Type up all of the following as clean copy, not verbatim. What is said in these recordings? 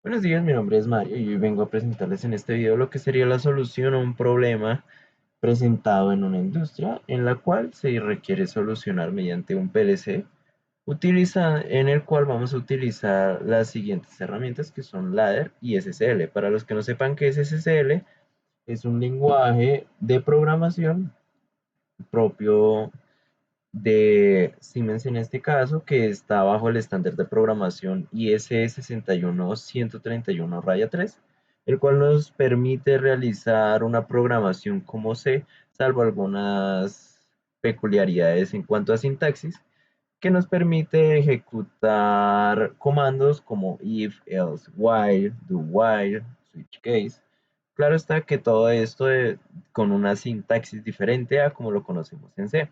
Buenos días, mi nombre es Mario y hoy vengo a presentarles en este video lo que sería la solución a un problema presentado en una industria en la cual se requiere solucionar mediante un PLC en el cual vamos a utilizar las siguientes herramientas que son ladder y SSL. Para los que no sepan qué es SSL, es un lenguaje de programación propio de Siemens en este caso, que está bajo el estándar de programación ISE 61131-3, el cual nos permite realizar una programación como C, salvo algunas peculiaridades en cuanto a sintaxis, que nos permite ejecutar comandos como if, else, while, do while, switch case. Claro está que todo esto con una sintaxis diferente a como lo conocemos en C.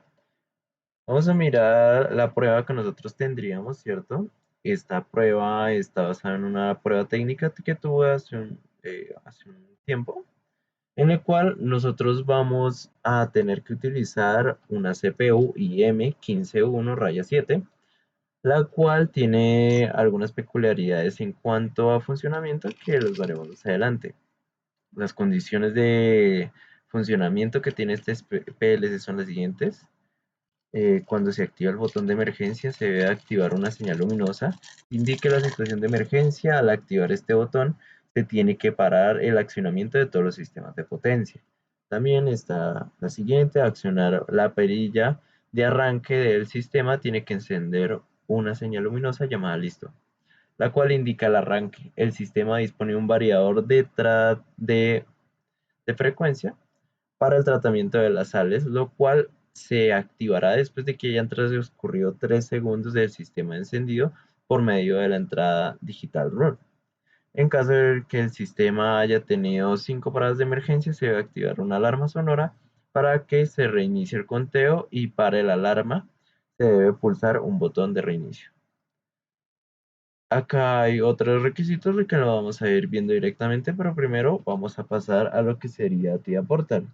Vamos a mirar la prueba que nosotros tendríamos, ¿cierto? Esta prueba está basada en una prueba técnica que tuve hace un tiempo, en el cual nosotros vamos a tener que utilizar una CPU IM151-7, la cual tiene algunas peculiaridades en cuanto a funcionamiento que los veremos más adelante. Las condiciones de funcionamiento que tiene este PLC son las siguientes. Cuando se activa el botón de emergencia, se debe activar una señal luminosa. Indique la situación de emergencia. Al activar este botón, se tiene que parar el accionamiento de todos los sistemas de potencia. También está la siguiente: accionar la perilla de arranque del sistema, tiene que encender una señal luminosa llamada listo, la cual indica el arranque. El sistema dispone de un variador de frecuencia para el tratamiento de las sales, lo cual se activará después de que hayan transcurrido 3 segundos del sistema encendido por medio de la entrada digital RUN. En caso de que el sistema haya tenido 5 paradas de emergencia, se debe activar una alarma sonora para que se reinicie el conteo, y para la alarma se debe pulsar un botón de reinicio. Acá hay otros requisitos que lo vamos a ir viendo directamente, pero primero vamos a pasar a lo que sería TIA Portal.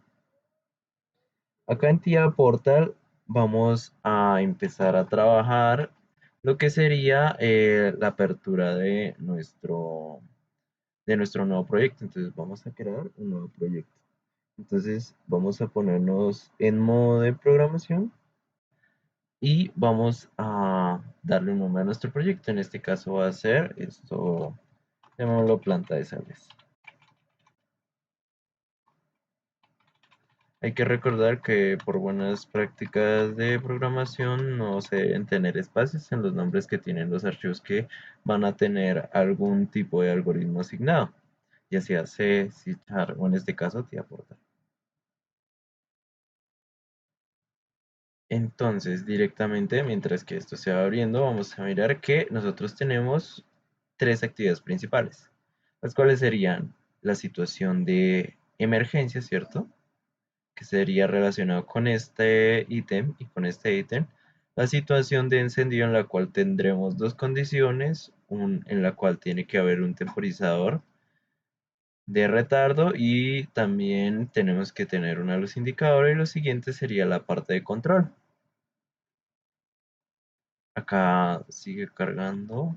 Acá en TIA Portal vamos a empezar a trabajar lo que sería la apertura de nuestro nuevo proyecto. Entonces vamos a crear un nuevo proyecto. Entonces vamos a ponernos en modo de programación y vamos a darle un nombre a nuestro proyecto. En este caso va a ser esto, llamémoslo planta de sales. Hay que recordar que por buenas prácticas de programación no se deben tener espacios en los nombres que tienen los archivos que van a tener algún tipo de algoritmo asignado, ya sea C, C# o en este caso TIA-Portal. Entonces, directamente, mientras que esto se va abriendo, vamos a mirar que nosotros tenemos tres actividades principales, las cuales serían la situación de emergencia, ¿cierto?, que sería relacionado con este ítem y con este ítem. La situación de encendido, en la cual tendremos dos condiciones, en la cual tiene que haber un temporizador de retardo y también tenemos que tener una luz indicadora, y lo siguiente sería la parte de control. Acá sigue cargando.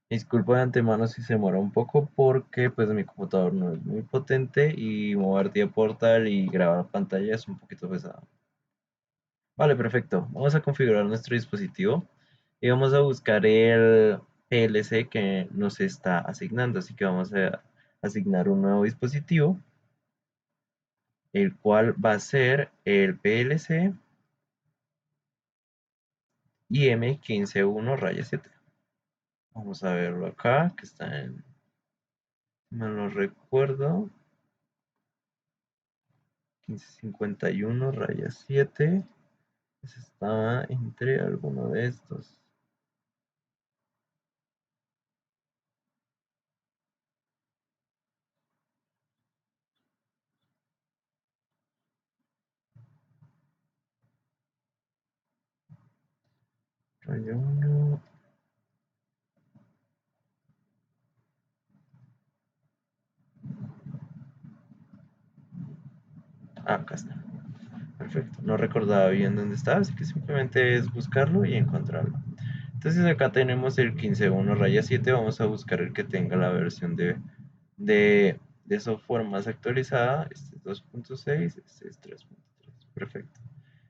Disculpo de antemano si se demora un poco, porque pues mi computador no es muy potente y mover vía portal y grabar pantalla es un poquito pesado. Vale, perfecto. Vamos a configurar nuestro dispositivo y vamos a buscar el PLC que nos está asignando. Así que vamos a asignar un nuevo dispositivo, el cual va a ser el PLC IM151-7. Vamos a verlo acá, que está en, no lo recuerdo, 1551-7. Estaba entre alguno de estos. Rayo 1. Acá está. Perfecto. No recordaba bien dónde estaba, así que simplemente es buscarlo y encontrarlo. Entonces acá tenemos el 15.1 raya 7, vamos a buscar el que tenga la versión de software más actualizada. Este es 2.6, este es 3.3, perfecto.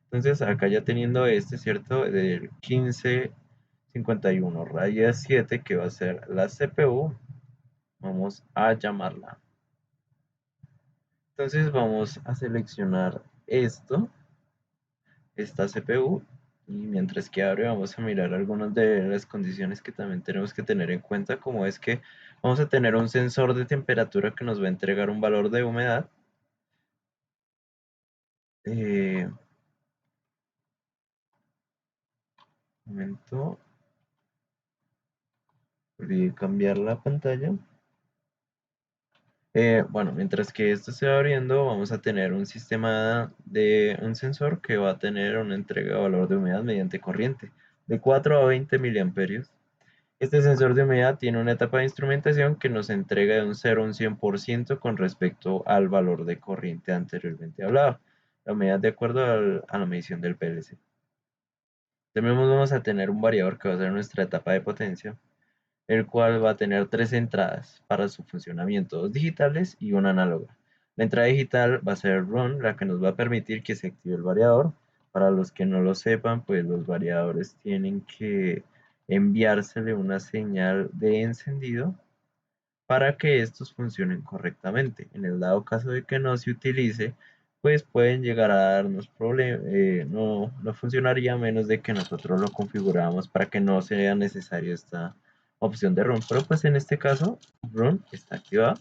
Entonces acá ya teniendo este, ¿cierto? Del 1551 raya 7, que va a ser la CPU, vamos a llamarla. Entonces vamos a seleccionar esta CPU, y mientras que abre vamos a mirar algunas de las condiciones que también tenemos que tener en cuenta, como es que vamos a tener un sensor de temperatura que nos va a entregar un valor de humedad. Un momento, olvidé cambiar la pantalla. Bueno, mientras que esto se va abriendo, vamos a tener un sistema de un sensor que va a tener una entrega de valor de humedad mediante corriente de 4 a 20 miliamperios. Este sensor de humedad tiene una etapa de instrumentación que nos entrega de un 0 a un 100% con respecto al valor de corriente anteriormente hablado, la humedad de acuerdo a la medición del PLC. También vamos a tener un variador que va a ser nuestra etapa de potencia, el cual va a tener tres entradas para su funcionamiento, dos digitales y una análoga. La entrada digital va a ser run, la que nos va a permitir que se active el variador. Para los que no lo sepan, pues los variadores tienen que enviársele una señal de encendido para que estos funcionen correctamente. En el dado caso de que no se utilice, pues pueden llegar a darnos problemas, no funcionaría a menos de que nosotros lo configuráramos para que no sea necesario esta opción de run. Pero pues en este caso, run está activada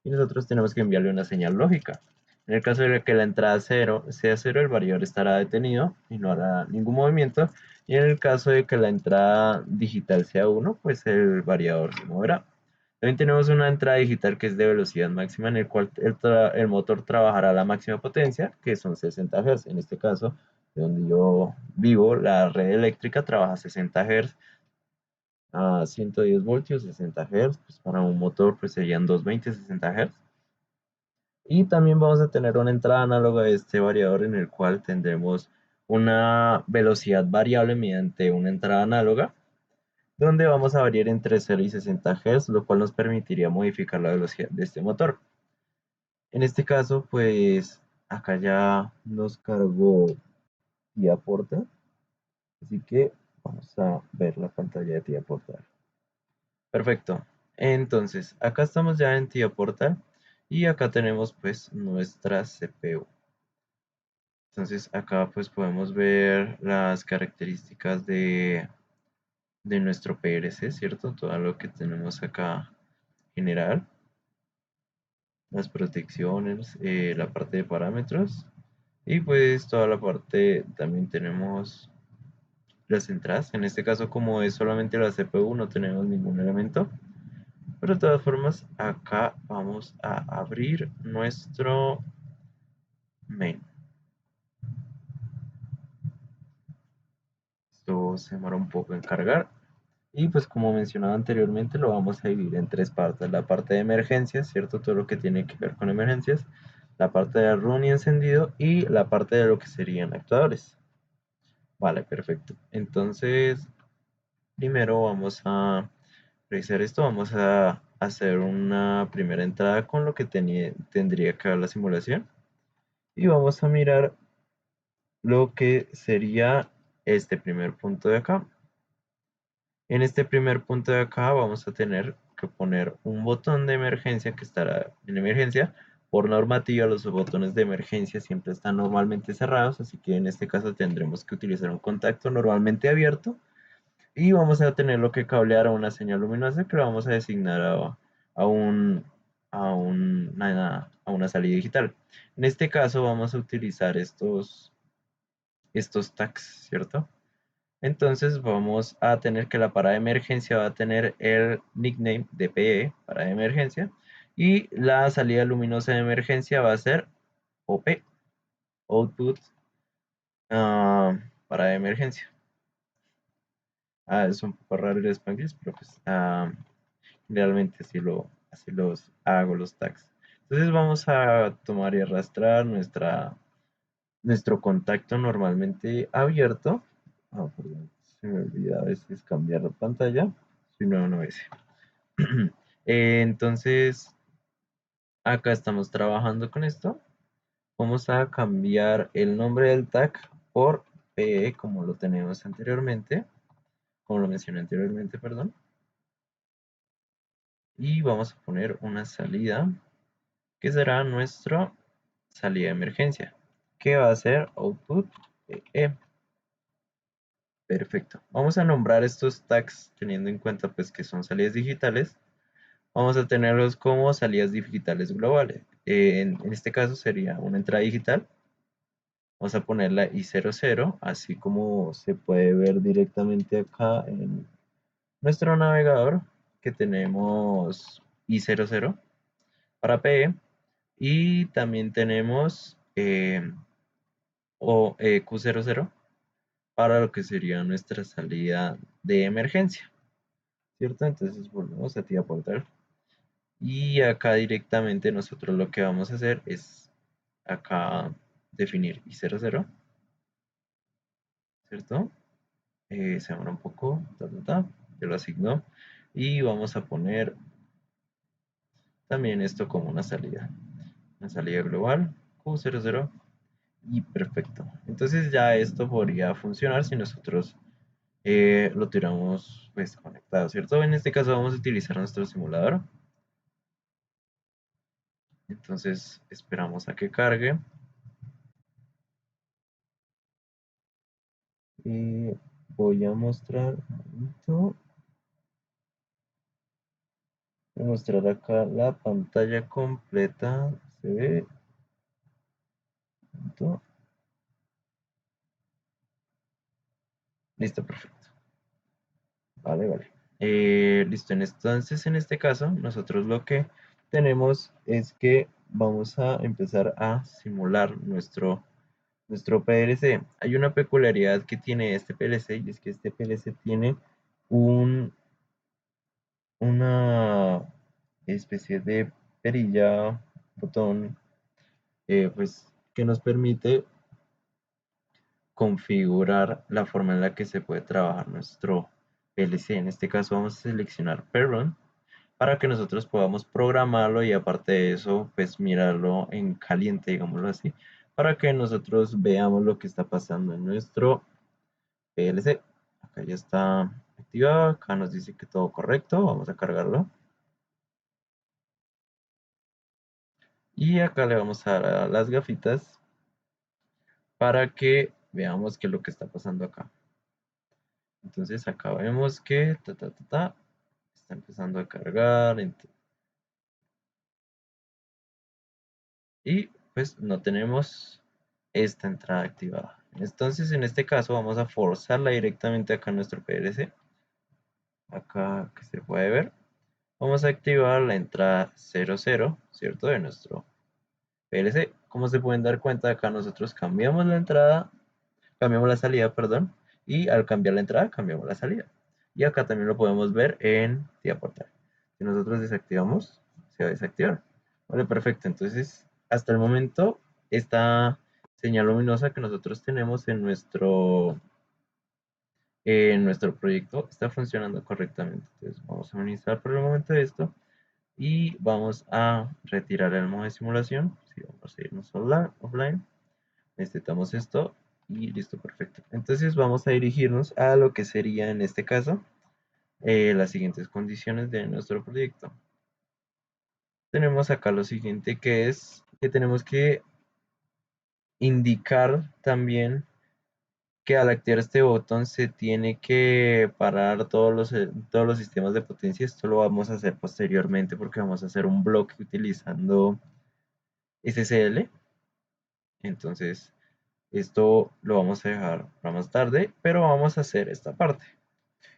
y nosotros tenemos que enviarle una señal lógica. En el caso de que la entrada sea 0, el variador estará detenido y no hará ningún movimiento. Y en el caso de que la entrada digital sea 1, pues el variador se moverá. También tenemos una entrada digital que es de velocidad máxima, en el cual el motor trabajará a la máxima potencia, que son 60 Hz. En este caso, de donde yo vivo, la red eléctrica trabaja a 60 Hz a 110 voltios, 60 Hz. Pues para un motor pues serían 220, 60 Hz. Y también vamos a tener una entrada análoga de este variador, en el cual tendremos una velocidad variable mediante una entrada análoga, donde vamos a variar entre 0 y 60 Hz, lo cual nos permitiría modificar la velocidad de este motor. En este caso, pues acá ya nos cargó Tía Portal, así que vamos a ver la pantalla de Tía Portal. Perfecto. Entonces, acá estamos ya en Tía Portal y acá tenemos pues nuestra CPU. Entonces, acá pues podemos ver las características de nuestro PLC, ¿cierto? Todo lo que tenemos acá general, las protecciones, la parte de parámetros y pues toda la parte, también tenemos las entradas. En este caso, como es solamente la CPU, no tenemos ningún elemento, pero de todas formas acá vamos a abrir nuestro main. Esto se demora un poco en cargar. Y pues como mencionaba anteriormente, lo vamos a dividir en tres partes. La parte de emergencias, ¿cierto? Todo lo que tiene que ver con emergencias. La parte de run y encendido. Y la parte de lo que serían actuadores. Vale, perfecto. Entonces, primero vamos a revisar esto. Vamos a hacer una primera entrada con lo que tendría que ver la simulación. Y vamos a mirar lo que sería este primer punto de acá. En este primer punto de acá vamos a tener que poner un botón de emergencia que estará en emergencia. Por normativa, los botones de emergencia siempre están normalmente cerrados, así que en este caso tendremos que utilizar un contacto normalmente abierto y vamos a tenerlo que cablear a una señal luminosa que lo vamos a designar a un, a una salida digital. En este caso vamos a utilizar estos tags, ¿cierto? Entonces vamos a tener que la parada de emergencia va a tener el nickname de PE, parada de emergencia, y la salida luminosa de emergencia va a ser OP, Output, parada de emergencia. Es un poco raro el Spanglish, pero pues realmente así los hago los tags. Entonces vamos a tomar y arrastrar nuestro contacto normalmente abierto. Perdón, Se me olvida a veces cambiar la pantalla. Si no, no es. Entonces, acá estamos trabajando con esto. Vamos a cambiar el nombre del tag por PE como lo tenemos anteriormente, como lo mencioné anteriormente, perdón. Y vamos a poner una salida que será nuestra salida de emergencia, que va a ser output PE. Perfecto. Vamos a nombrar estos tags teniendo en cuenta pues que son salidas digitales. Vamos a tenerlos como salidas digitales globales. En este caso sería una entrada digital. Vamos a ponerla I00, así como se puede ver directamente acá en nuestro navegador, que tenemos I00 para PE y también tenemos Q00 para lo que sería nuestra salida de emergencia, ¿cierto? Entonces volvemos a activar portal y acá directamente nosotros lo que vamos a hacer es acá definir I00, ¿cierto? Se demora un poco, yo lo asigno y vamos a poner también esto como una salida global Q00 y perfecto. Entonces ya esto podría funcionar si nosotros lo tuviéramos pues conectado, ¿cierto? En este caso vamos a utilizar nuestro simulador. Entonces esperamos a que cargue. Y voy a mostrar un momento, voy a mostrar acá la pantalla completa. Se ve. Un momento. Listo, perfecto. Vale, vale. Listo, entonces en este caso nosotros lo que tenemos es que vamos a empezar a simular nuestro PLC. Hay una peculiaridad que tiene este PLC y es que este PLC tiene un, una especie de perilla, botón, pues que nos permite configurar la forma en la que se puede trabajar nuestro PLC. En este caso vamos a seleccionar Parent para que nosotros podamos programarlo y aparte de eso, pues mirarlo en caliente, digámoslo así, para que nosotros veamos lo que está pasando en nuestro PLC. Acá ya está activado, acá nos dice que todo correcto, vamos a cargarlo. Y acá le vamos a dar a las gafitas para que veamos qué es lo que está pasando acá. Entonces acá vemos que está empezando a cargar y pues no tenemos esta entrada activada. Entonces en este caso vamos a forzarla directamente acá en nuestro PLC. Acá que se puede ver. Vamos a activar la entrada 00, ¿cierto? De nuestro PLC. Como se pueden dar cuenta, acá nosotros cambiamos la entrada, cambiamos la salida, perdón, y al cambiar la entrada, cambiamos la salida. Y acá también lo podemos ver en Tía Portal. Si nosotros desactivamos, se va a desactivar. Vale, perfecto. Entonces, hasta el momento, esta señal luminosa que nosotros tenemos en nuestro proyecto está funcionando correctamente. Entonces, vamos a iniciar por el momento esto y vamos a retirar el modo de simulación. Sí, vamos a irnos offline. Necesitamos esto y listo, perfecto. Entonces vamos a dirigirnos a lo que sería en este caso las siguientes condiciones de nuestro proyecto. Tenemos acá lo siguiente que es que tenemos que indicar también que al activar este botón se tiene que parar todos los sistemas de potencia. Esto lo vamos a hacer posteriormente porque vamos a hacer un bloque utilizando SSL. Entonces, esto lo vamos a dejar para más tarde, pero vamos a hacer esta parte.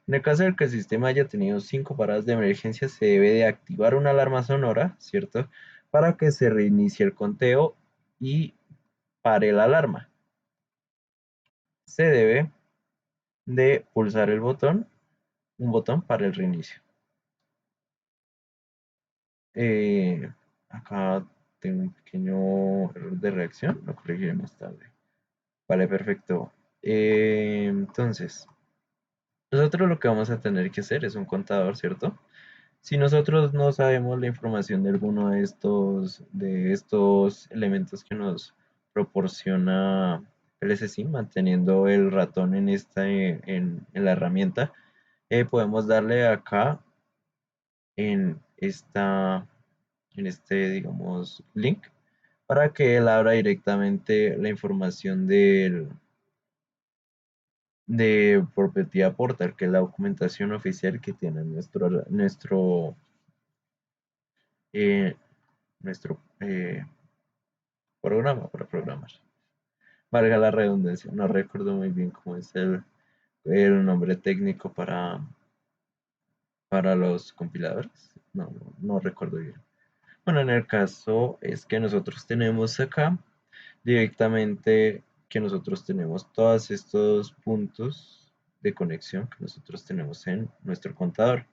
En el caso de que el sistema haya tenido 5 paradas de emergencia, se debe de activar una alarma sonora, ¿cierto? Para que se reinicie el conteo y pare la alarma. Se debe de pulsar un botón para el reinicio. Eh, Acá tengo un pequeño error de reacción, lo corregiré más tarde. Vale, perfecto. Entonces, Nosotros lo que vamos a tener que hacer es un contador, ¿cierto? Si nosotros no sabemos la información de alguno de estos elementos que nos proporciona el SSIM, manteniendo el ratón en en la herramienta, podemos darle acá en en este, digamos, link para que él abra directamente la información de Property Portal, que es la documentación oficial que tiene eh, nuestro programa para programar. Valga la redundancia, no recuerdo muy bien cómo es el nombre técnico para los compiladores. No recuerdo bien. Bueno, en el caso es que nosotros tenemos acá directamente que nosotros tenemos todos estos puntos de conexión que nosotros tenemos en nuestro contador.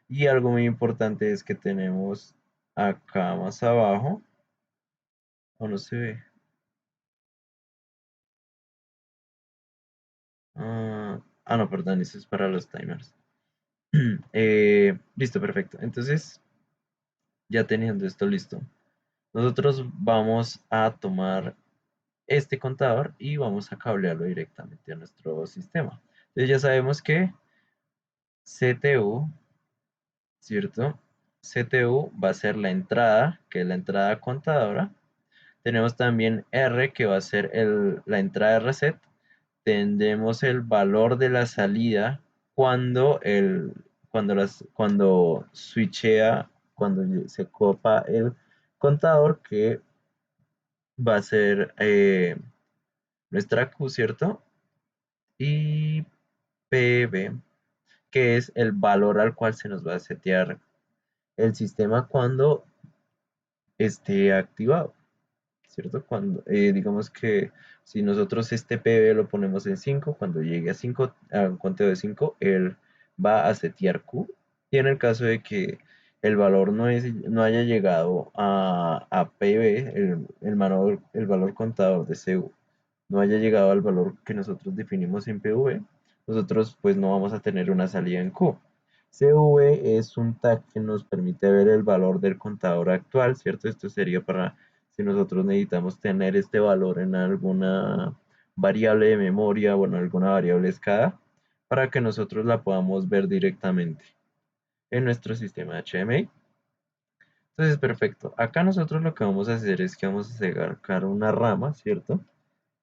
Y algo muy importante es que tenemos acá más abajo, o no se ve. No, perdón, eso es para los timers. Listo, perfecto. Entonces, ya teniendo esto listo, nosotros vamos a tomar este contador y vamos a cablearlo directamente a nuestro sistema. Entonces ya sabemos que CTU, ¿cierto? CTU va a ser la entrada, que es la entrada contadora. Tenemos también R, que va a ser la entrada de reset. Tendremos el valor de la salida cuando cuando switchea, cuando se copa el contador, que va a ser nuestra Q, ¿cierto? Y PB, que es el valor al cual se nos va a setear el sistema cuando esté activado, ¿cierto? Cuando, digamos que si nosotros este PB lo ponemos en 5, cuando llegue a 5, a un conteo de 5, él va a setear Q. Y en el caso de que el valor no haya llegado a PB, el valor contador de CU, no haya llegado al valor que nosotros definimos en PV, nosotros pues no vamos a tener una salida en Q. CV es un tag que nos permite ver el valor del contador actual, ¿cierto? Esto sería para si nosotros necesitamos tener este valor en alguna variable de memoria o en alguna variable escala para que nosotros la podamos ver directamente en nuestro sistema HMI. Entonces, perfecto. Acá nosotros lo que vamos a hacer es que vamos a sacar una rama, ¿cierto?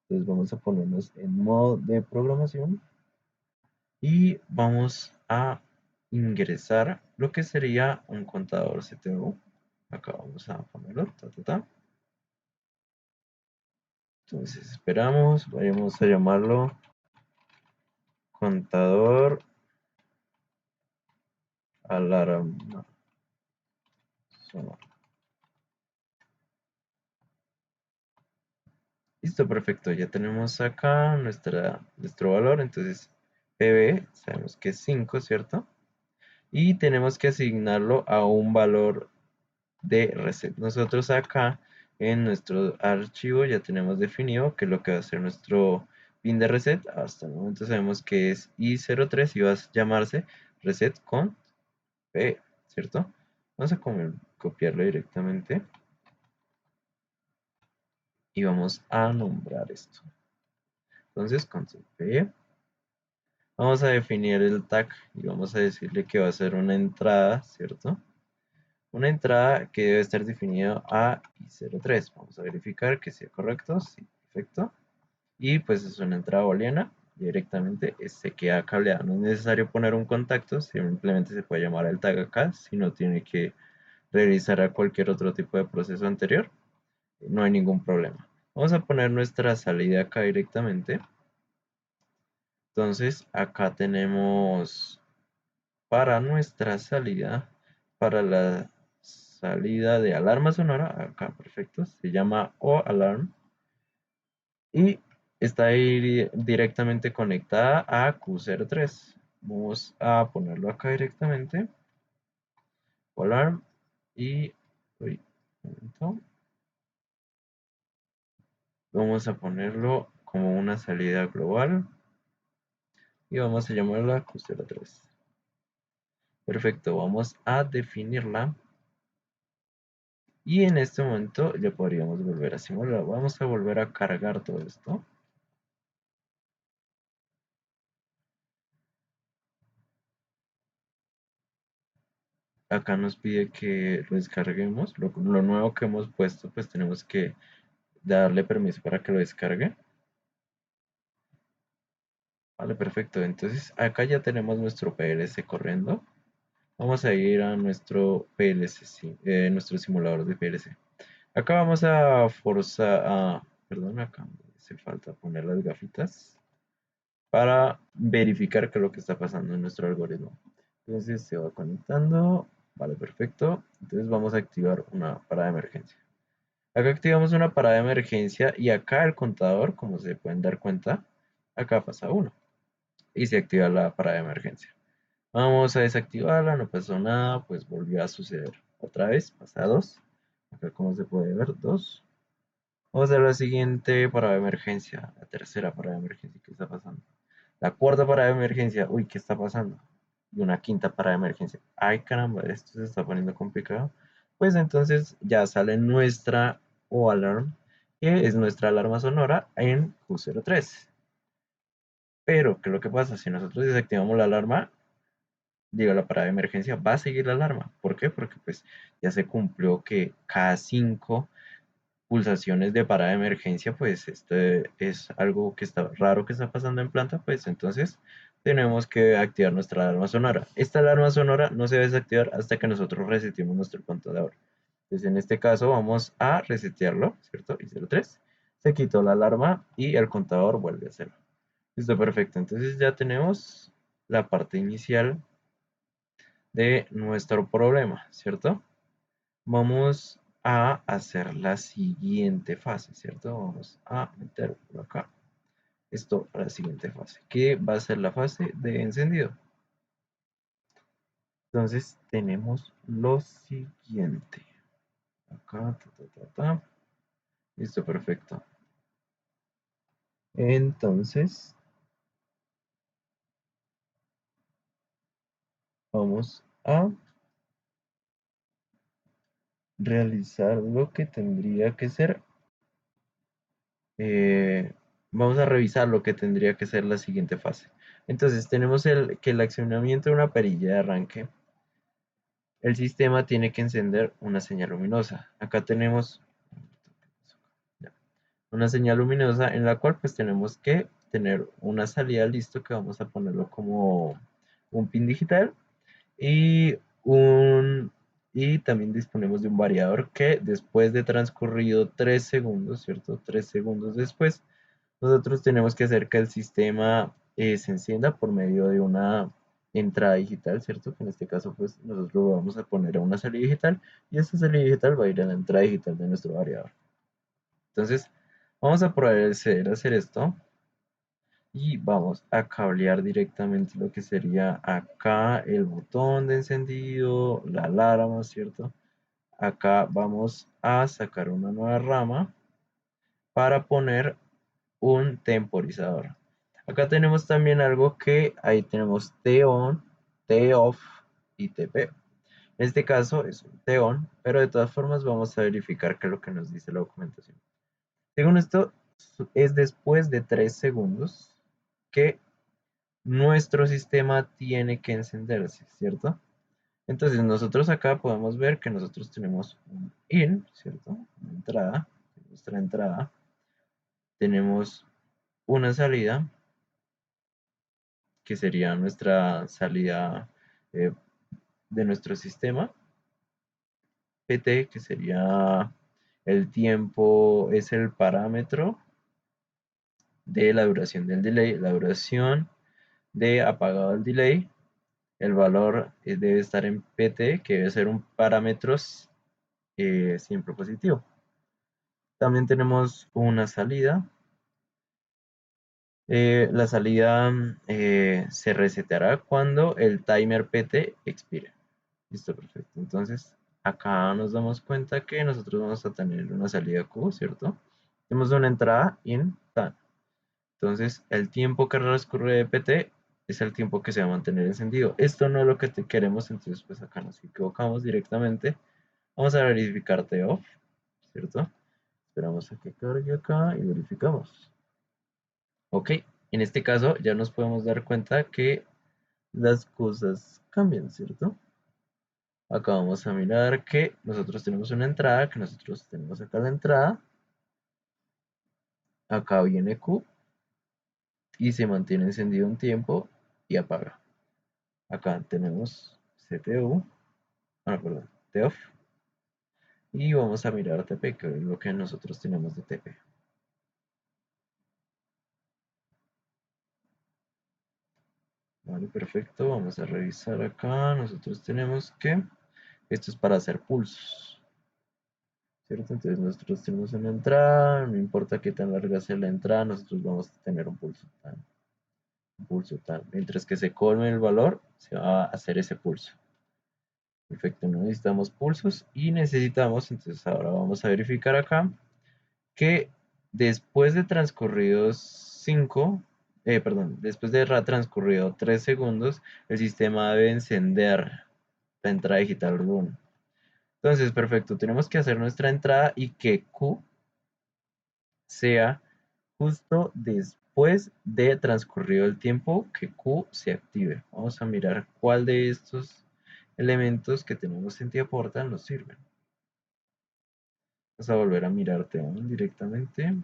Entonces vamos a ponernos en modo de programación y vamos a ingresar lo que sería un contador CTU. Acá vamos a ponerlo, ta, ta, ta. Entonces esperamos, vayamos a llamarlo contador alarma sonora. Listo, perfecto. Ya tenemos acá nuestro valor. Entonces, PB, sabemos que es 5, ¿cierto? Y tenemos que asignarlo a un valor de reset. Nosotros acá en nuestro archivo ya tenemos definido qué es lo que va a ser nuestro pin de reset. Hasta el momento sabemos que es I03 y va a llamarse reset con P, ¿cierto? Vamos a copiarlo directamente y vamos a nombrar esto. Entonces, control P. Vamos a definir el tag y vamos a decirle que va a ser una entrada, ¿cierto? Una entrada que debe estar definida a I03. Vamos a verificar que sea correcto. Sí, perfecto. Y pues es una entrada booleana. Directamente se queda cableada. No es necesario poner un contacto. Simplemente se puede llamar el tag acá. Si no tiene que realizar a cualquier otro tipo de proceso anterior, no hay ningún problema. Vamos a poner nuestra salida acá directamente. Entonces acá tenemos para nuestra salida, para la salida de alarma sonora, acá perfecto, se llama O-Alarm y está ahí directamente conectada a Q03. Vamos a ponerlo acá directamente, O-Alarm y uy, un momento, vamos a ponerlo como una salida global. y vamos a llamarla Q03. Perfecto, vamos a definirla y en este momento ya podríamos volver a simular. Vamos a volver a cargar todo esto. Acá nos pide que lo descarguemos. Lo nuevo que hemos puesto, pues tenemos que darle permiso para que lo descargue. Vale, perfecto. Entonces acá ya tenemos nuestro PLC corriendo. Vamos a ir a nuestro PLC, nuestro simulador de PLC. Acá vamos a forzar, perdón, acá me hace falta poner las gafitas para verificar qué es lo que está pasando en nuestro algoritmo. Entonces se va conectando. Vale, perfecto. Entonces vamos a activar una parada de emergencia. Acá activamos una parada de emergencia y acá el contador, como se pueden dar cuenta, acá pasa 1 y se activa la parada de emergencia. Vamos a desactivarla, no pasó nada, pues volvió a suceder. Otra vez, pasa 2. Acá como se puede ver, 2. Vamos a la siguiente parada de emergencia, la tercera parada de emergencia, ¿qué está pasando? La cuarta parada de emergencia, uy, ¿qué está pasando? Y una quinta parada de emergencia. Ay, caramba, esto se está poniendo complicado. Pues entonces ya sale nuestra O-Alarm, que es nuestra alarma sonora en Q03. Pero, ¿qué es lo que pasa? Si nosotros desactivamos la alarma, llega la parada de emergencia, va a seguir la alarma. ¿Por qué? Porque pues ya se cumplió que cada 5 pulsaciones de parada de emergencia, pues este es algo que está raro que está pasando en planta, pues entonces tenemos que activar nuestra alarma sonora. Esta alarma sonora no se va a desactivar hasta que nosotros resetemos nuestro contador. Entonces en este caso vamos a resetearlo, ¿cierto? Y 03. Se quitó la alarma y el contador vuelve a cero. Listo, perfecto. Entonces ya tenemos la parte inicial de nuestro problema, ¿cierto? Vamos a hacer la siguiente fase, ¿cierto? Vamos a meter por acá esto a la siguiente fase, que va a ser la fase de encendido. Entonces tenemos lo siguiente. Acá, listo, perfecto. Entonces vamos a realizar lo que tendría que ser. eh, Vamos a revisar lo que tendría que ser la siguiente fase. Entonces tenemos que el accionamiento de una perilla de arranque, el sistema tiene que encender una señal luminosa. Acá tenemos una señal luminosa en la cual pues tenemos que tener una salida listo, que vamos a ponerlo como un pin digital y y también disponemos de un variador que después de transcurrido 3 segundos, ¿cierto? 3 segundos después, nosotros tenemos que hacer que el sistema se encienda por medio de una entrada digital, ¿cierto? Que en este caso, pues nosotros lo vamos a poner a una salida digital y esa salida digital va a ir a la entrada digital de nuestro variador. Entonces, vamos a proceder a hacer esto y vamos a cablear directamente lo que sería acá el botón de encendido, la alarma, ¿cierto? Acá vamos a sacar una nueva rama para poner un temporizador. Acá tenemos también algo que ahí tenemos T-on, T-off y TP. En este caso es un T-on, pero de todas formas vamos a verificar qué es lo que nos dice la documentación. Según esto, es después de 3 segundos que nuestro sistema tiene que encenderse, ¿cierto? Entonces nosotros acá podemos ver que nosotros tenemos un in, ¿cierto? Una entrada, nuestra entrada. Tenemos una salida, que sería nuestra salida eh, de nuestro sistema. PT, que sería el tiempo, es el parámetro de la duración del delay, la duración de apagado del delay. El valor debe estar en PT, que debe ser un parámetro siempre positivo. También tenemos una salida. La salida se reseteará cuando el timer PT expire. Listo, perfecto. Entonces, acá nos damos cuenta que nosotros vamos a tener una salida Q, ¿cierto? Tenemos una entrada in TAN. Entonces, el tiempo que transcurre de PT es el tiempo que se va a mantener encendido. Esto no es lo que queremos, entonces pues acá nos equivocamos directamente. Vamos a verificar off, ¿cierto? Esperamos a que cargue acá y verificamos. Ok, en este caso ya nos podemos dar cuenta que las cosas cambian, ¿cierto? Acá vamos a mirar que nosotros tenemos una entrada, que nosotros tenemos acá la entrada. Acá viene Q y se mantiene encendido un tiempo y apaga. Acá tenemos CPU, perdón, TOFF. Y vamos a mirar TP, que es lo que nosotros tenemos de TP. Vale, perfecto. Vamos a revisar acá. Nosotros tenemos que... Esto es para hacer pulsos, ¿cierto? Entonces nosotros tenemos una entrada, no importa qué tan larga sea la entrada, nosotros vamos a tener un pulso tal. Mientras que se colme el valor, se va a hacer ese pulso. Perfecto, no necesitamos pulsos y necesitamos, entonces ahora vamos a verificar acá que después de transcurridos 5, perdón, después de transcurrido 3 segundos, el sistema debe encender la entrada digital run. Entonces, perfecto, tenemos que hacer nuestra entrada y que Q sea justo después de transcurrido el tiempo que Q se active. Vamos a mirar cuál de estos elementos que tenemos en TIAportal nos sirven. Vamos a volver a mirar Teon directamente.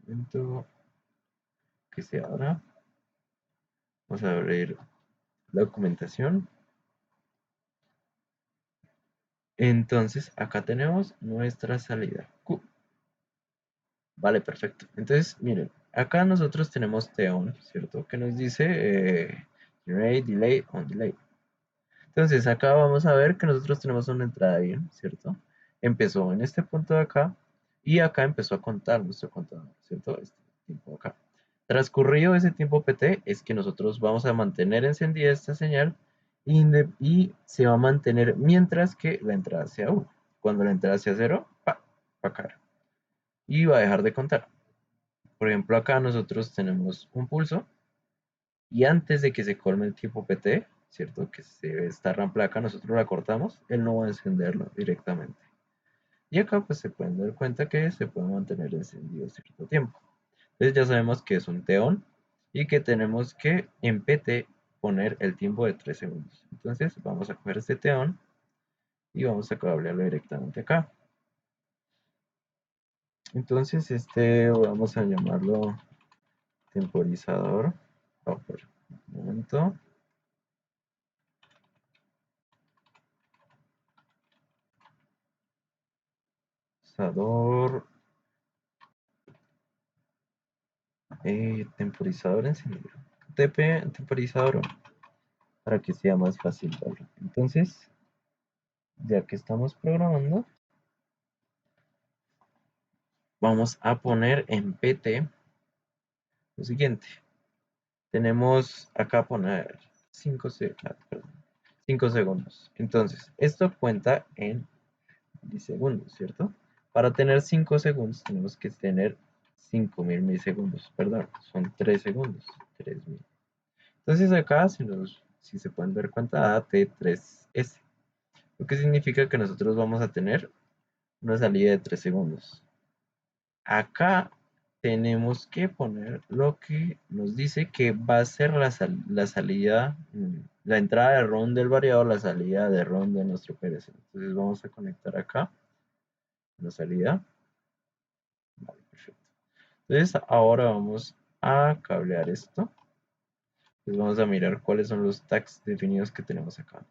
Momento que se abra. Vamos a abrir la documentación. Entonces, acá tenemos nuestra salida Q. Vale, perfecto. Entonces, miren, acá nosotros tenemos Teon, ¿cierto? Que nos dice Generate, Delay, on Delay. Entonces, acá vamos a ver que nosotros tenemos una entrada bien, ¿cierto? Empezó en este punto de acá y acá empezó a contar nuestro contador, ¿cierto? Este tiempo acá. Transcurrido ese tiempo PT es que nosotros vamos a mantener encendida esta señal y se va a mantener mientras que la entrada sea 1. Cuando la entrada sea 0, va a caer y va a dejar de contar. Por ejemplo, acá nosotros tenemos un pulso y antes de que se colme el tiempo PT, ¿cierto? Que esta RAM placa nosotros la cortamos, él no va a encenderlo directamente. Y acá pues se pueden dar cuenta que se puede mantener encendido cierto tiempo. Entonces ya sabemos que es un TON y que tenemos que en PT poner el tiempo de 3 segundos. Entonces vamos a coger este TON y vamos a cablearlo directamente acá. Entonces este vamos a llamarlo temporizador. Oh, un momento. Temporizador. Temporizador encendido. TP temporizador para que sea más fácil verlo. Entonces, ya que estamos programando, vamos a poner en PT lo siguiente. Tenemos acá poner 5 segundos. Entonces, esto cuenta en milisegundos, ¿cierto? Para tener 5 segundos tenemos que tener 5000 milisegundos. Perdón, son 3 segundos. 3000. Entonces acá, si se pueden dar cuenta, AT3S. Lo que significa que nosotros vamos a tener una salida de 3 segundos. Acá tenemos que poner lo que nos dice que va a ser la salida, la entrada de ROM del variador, la salida de ROM de nuestro PLC. Entonces vamos a conectar acá la salida. Vale, perfecto. Entonces ahora vamos a cablear esto. Entonces vamos a mirar cuáles son los tags definidos que tenemos acá.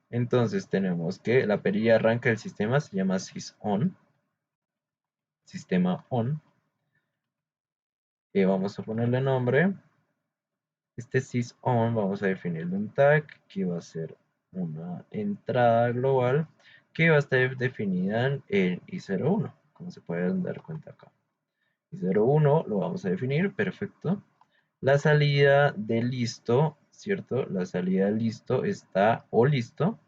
Entonces tenemos que la perilla arranca del sistema se llama sysOn, sistema on. Vamos a ponerle nombre. Este sysOn vamos a definirle un tag que va a ser una entrada global que va a estar definida en i01, como se pueden dar cuenta acá. i01 lo vamos a definir, perfecto. La salida de listo, ¿cierto? La salida de listo está o listo.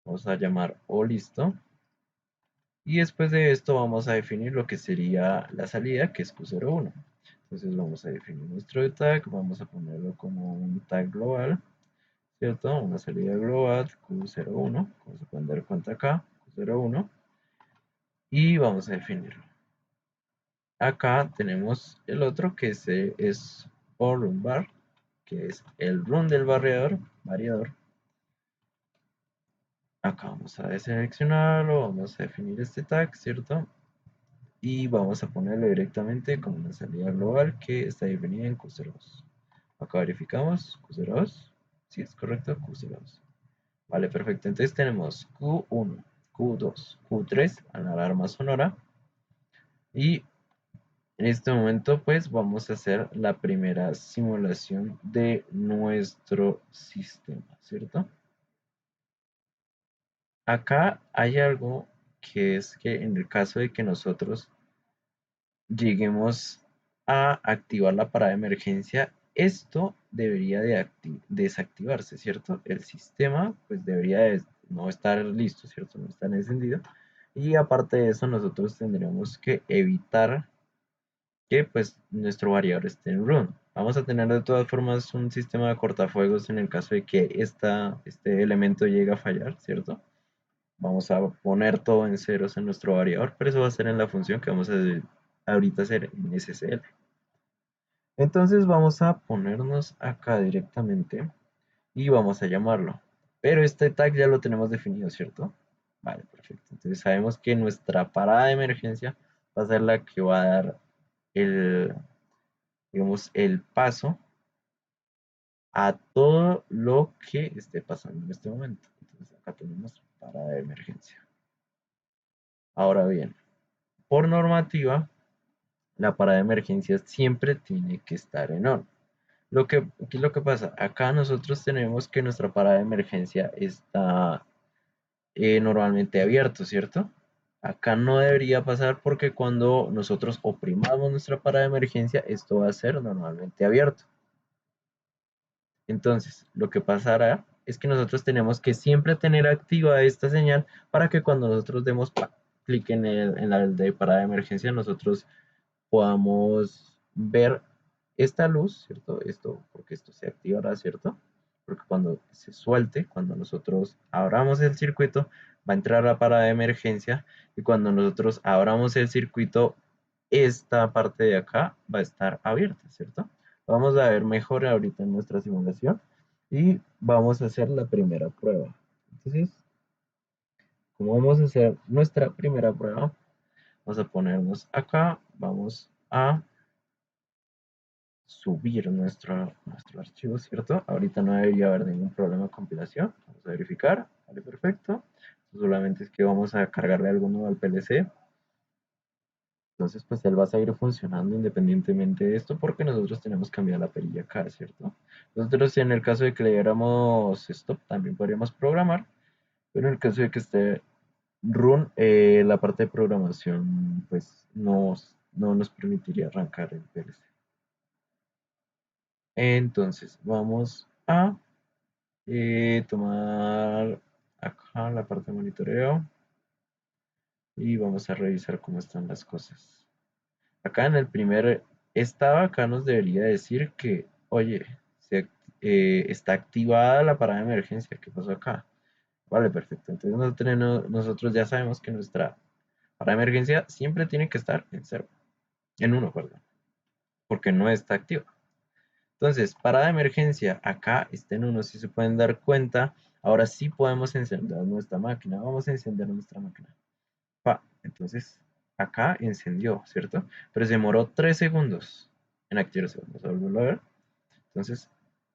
Vamos a llamar o listo. Y después de esto vamos a definir lo que sería la salida, que es Q01. Entonces vamos a definir nuestro tag, vamos a ponerlo como un tag global, ¿cierto? Una salida global Q01, como se pueden dar cuenta acá, Q01, y vamos a definirlo. Acá tenemos el otro que es run bar, que es el run del variador. Acá vamos a deseleccionarlo, vamos a definir este tag, ¿cierto? Y vamos a ponerlo directamente como una salida global que está definida en Q02. Acá verificamos Q02. Sí, es correcto, Q02. Vale, perfecto. Entonces tenemos Q1, Q2, Q3 a la alarma sonora. Y en este momento, pues vamos a hacer la primera simulación de nuestro sistema, ¿cierto? Acá hay algo que es que en el caso de que nosotros lleguemos a activar la parada de emergencia, esto debería de desactivarse, ¿cierto? El sistema pues debería de no estar listo, ¿cierto? No estar encendido. Y aparte de eso, nosotros tendríamos que evitar que pues nuestro variador esté en run. Vamos a tener de todas formas un sistema de cortafuegos en el caso de que este elemento llegue a fallar, ¿cierto? Vamos a poner todo en ceros en nuestro variador, pero eso va a ser en la función que vamos a ahorita hacer en SSL. Entonces vamos a ponernos acá directamente y vamos a llamarlo. Pero este tag ya lo tenemos definido, ¿cierto? Vale, perfecto. Entonces sabemos que nuestra parada de emergencia va a ser la que va a dar el, digamos, el paso a todo lo que esté pasando en este momento. Entonces acá tenemos parada de emergencia. Ahora bien, por normativa, la parada de emergencia siempre tiene que estar en on. ¿Qué es lo que pasa? Acá nosotros tenemos que nuestra parada de emergencia está normalmente abierto, ¿cierto? Acá no debería pasar porque cuando nosotros oprimamos nuestra parada de emergencia, esto va a ser normalmente abierto. Entonces, lo que pasará es que nosotros tenemos que siempre tener activa esta señal para que cuando nosotros demos clic en la de parada de emergencia, nosotros podamos ver esta luz, ¿cierto? Esto, porque esto se activará, ¿cierto? Porque cuando se suelte, cuando nosotros abramos el circuito, va a entrar la parada de emergencia y cuando nosotros abramos el circuito, esta parte de acá va a estar abierta, ¿cierto? Vamos a ver mejor ahorita en nuestra simulación y vamos a hacer la primera prueba. Entonces, como vamos a hacer nuestra primera prueba, vamos a ponernos acá, vamos a subir nuestro archivo, ¿cierto? Ahorita no debería haber ningún problema de compilación. Vamos a verificar. Vale, perfecto. Solamente es que vamos a cargarle algo nuevo al PLC. Entonces, pues él va a seguir funcionando independientemente de esto porque nosotros tenemos que cambiar la perilla acá, ¿cierto? Nosotros en el caso de que le diéramos stop también podríamos programar, pero en el caso de que esté run, la parte de programación pues no nos permitiría arrancar el PLC. Entonces, vamos a tomar acá la parte de monitoreo y vamos a revisar cómo están las cosas. Acá en el primer estado, acá nos debería decir que, oye, está activada la parada de emergencia. ¿Qué pasó acá? Vale, perfecto. Entonces nosotros ya sabemos que nuestra parada de emergencia siempre tiene que estar en cero, en uno, perdón, porque no está activa. Entonces, parada de emergencia, acá está en uno, si se pueden dar cuenta, ahora sí podemos encender nuestra máquina. Vamos a encender nuestra máquina. Entonces, acá encendió, ¿cierto? Pero se demoró 3 segundos en activarse. Vamos a volverlo a ver. Entonces,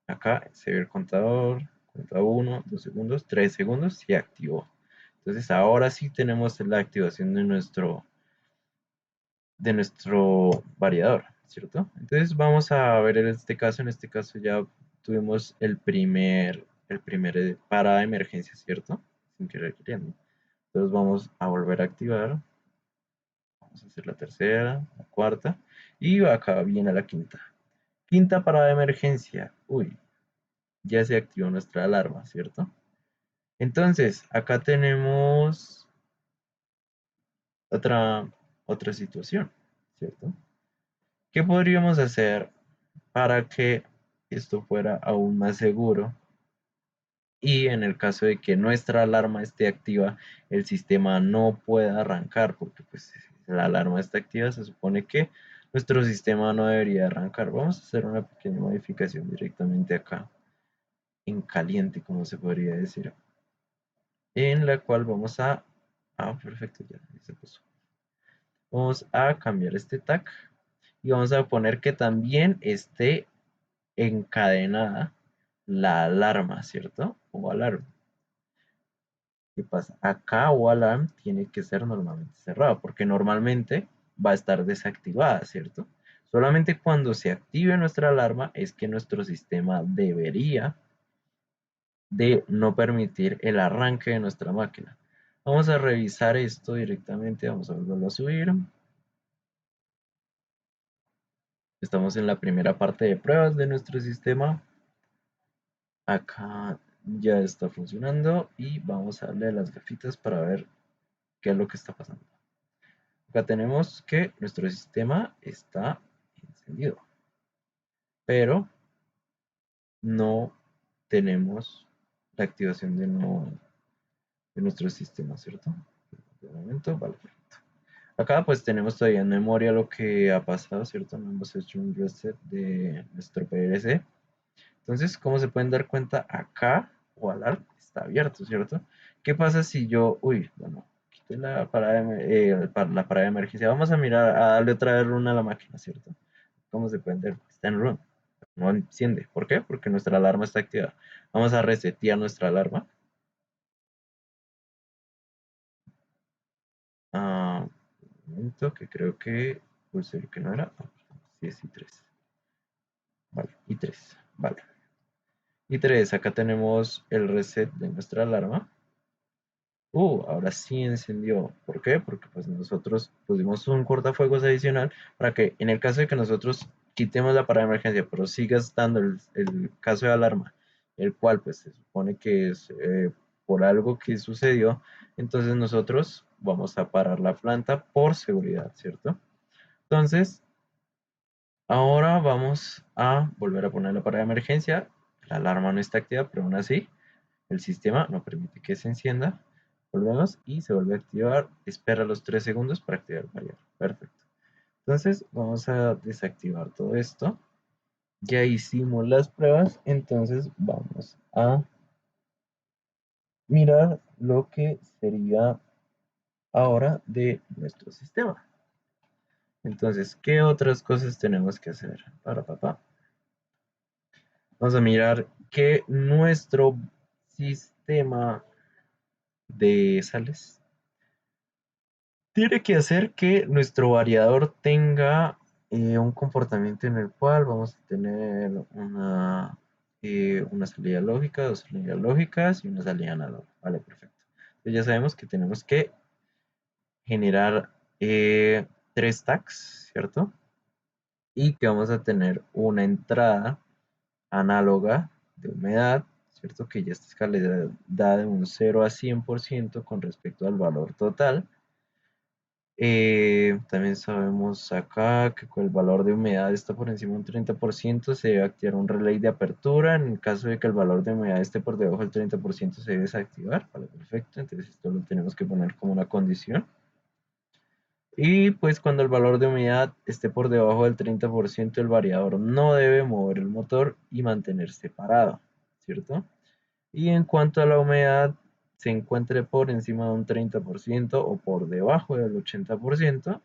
acá se ve el contador, cuenta 1, 2 segundos, 3 segundos, y activó. Entonces, ahora sí tenemos la activación de nuestro variador, ¿cierto? Entonces vamos a ver en este caso ya tuvimos el primer parada de emergencia, ¿cierto? Sin querer queriendo. Entonces vamos a volver a activar, vamos a hacer la tercera, la cuarta, y acá viene la quinta. Quinta parada de emergencia, uy, ya se activó nuestra alarma, ¿cierto? Entonces, acá tenemos otra situación, ¿cierto? ¿Qué podríamos hacer para que esto fuera aún más seguro? Y en el caso de que nuestra alarma esté activa, el sistema no pueda arrancar, porque pues si la alarma está activa, se supone que nuestro sistema no debería arrancar. Vamos a hacer una pequeña modificación directamente acá, en caliente, como se podría decir, en la cual vamos a... Ah, perfecto, ya se puso. Vamos a cambiar este tag y vamos a poner que también esté encadenada la alarma, ¿cierto? O alarma. ¿Qué pasa? Acá o alarm tiene que ser normalmente cerrado, porque normalmente va a estar desactivada, ¿cierto? Solamente cuando se active nuestra alarma es que nuestro sistema debería de no permitir el arranque de nuestra máquina. Vamos a revisar esto directamente, vamos a volverlo a subir. Estamos en la primera parte de pruebas de nuestro sistema. Acá ya está funcionando y vamos a darle a las gafitas para ver qué es lo que está pasando. Acá tenemos que nuestro sistema está encendido, pero no tenemos la activación de nuestro sistema, ¿cierto? De momento, vale, perfecto. Acá pues tenemos todavía en memoria lo que ha pasado, ¿cierto? No hemos hecho un reset de nuestro PLC. Entonces, como se pueden dar cuenta, acá o alarm está abierto, ¿cierto? ¿Qué pasa si yo, uy, bueno, quité la parada la parada de emergencia? Vamos a mirar, a darle otra vez run a la máquina, ¿cierto? ¿Cómo se pueden ver? Está en run, no enciende. ¿Por qué? Porque nuestra alarma está activada. Vamos a resetear nuestra alarma. Ah, un momento, que creo que pulsé lo que no era. Ah, sí, es I3. Vale, I3. Vale. I3, acá tenemos el reset de nuestra alarma. Ahora sí encendió. ¿Por qué? Porque pues nosotros pusimos un cortafuegos adicional para que en el caso de que nosotros quitemos la parada de emergencia, pero siga estando el caso de alarma, el cual pues se supone que es por algo que sucedió, entonces nosotros vamos a parar la planta por seguridad, ¿cierto? Entonces, ahora vamos a volver a poner la parada de emergencia. La alarma no está activa, pero aún así el sistema no permite que se encienda. Volvemos y se vuelve a activar. Espera los 3 segundos para activar el variador. Perfecto. Entonces vamos a desactivar todo esto. Ya hicimos las pruebas, entonces vamos a mirar lo que sería ahora de nuestro sistema. Entonces, ¿qué otras cosas tenemos que hacer? Para papá. Vamos a mirar que nuestro sistema de sales tiene que hacer que nuestro variador tenga un comportamiento en el cual vamos a tener una salida lógica, dos salidas lógicas y una salida análoga. Vale, perfecto. Entonces ya sabemos que tenemos que generar 3 tags, ¿cierto? Y que vamos a tener una entrada análoga de humedad, ¿cierto? Que ya está escalada de un 0 a 100% con respecto al valor total. También sabemos acá que con el valor de humedad está por encima de un 30%, se debe activar un relay de apertura. En el caso de que el valor de humedad esté por debajo del 30%, se debe desactivar. Vale, perfecto. Entonces esto lo tenemos que poner como una condición. Y pues cuando el valor de humedad esté por debajo del 30%, el variador no debe mover el motor y mantenerse parado, ¿cierto? Y en cuanto a la humedad, se encuentre por encima de un 30% o por debajo del 80%,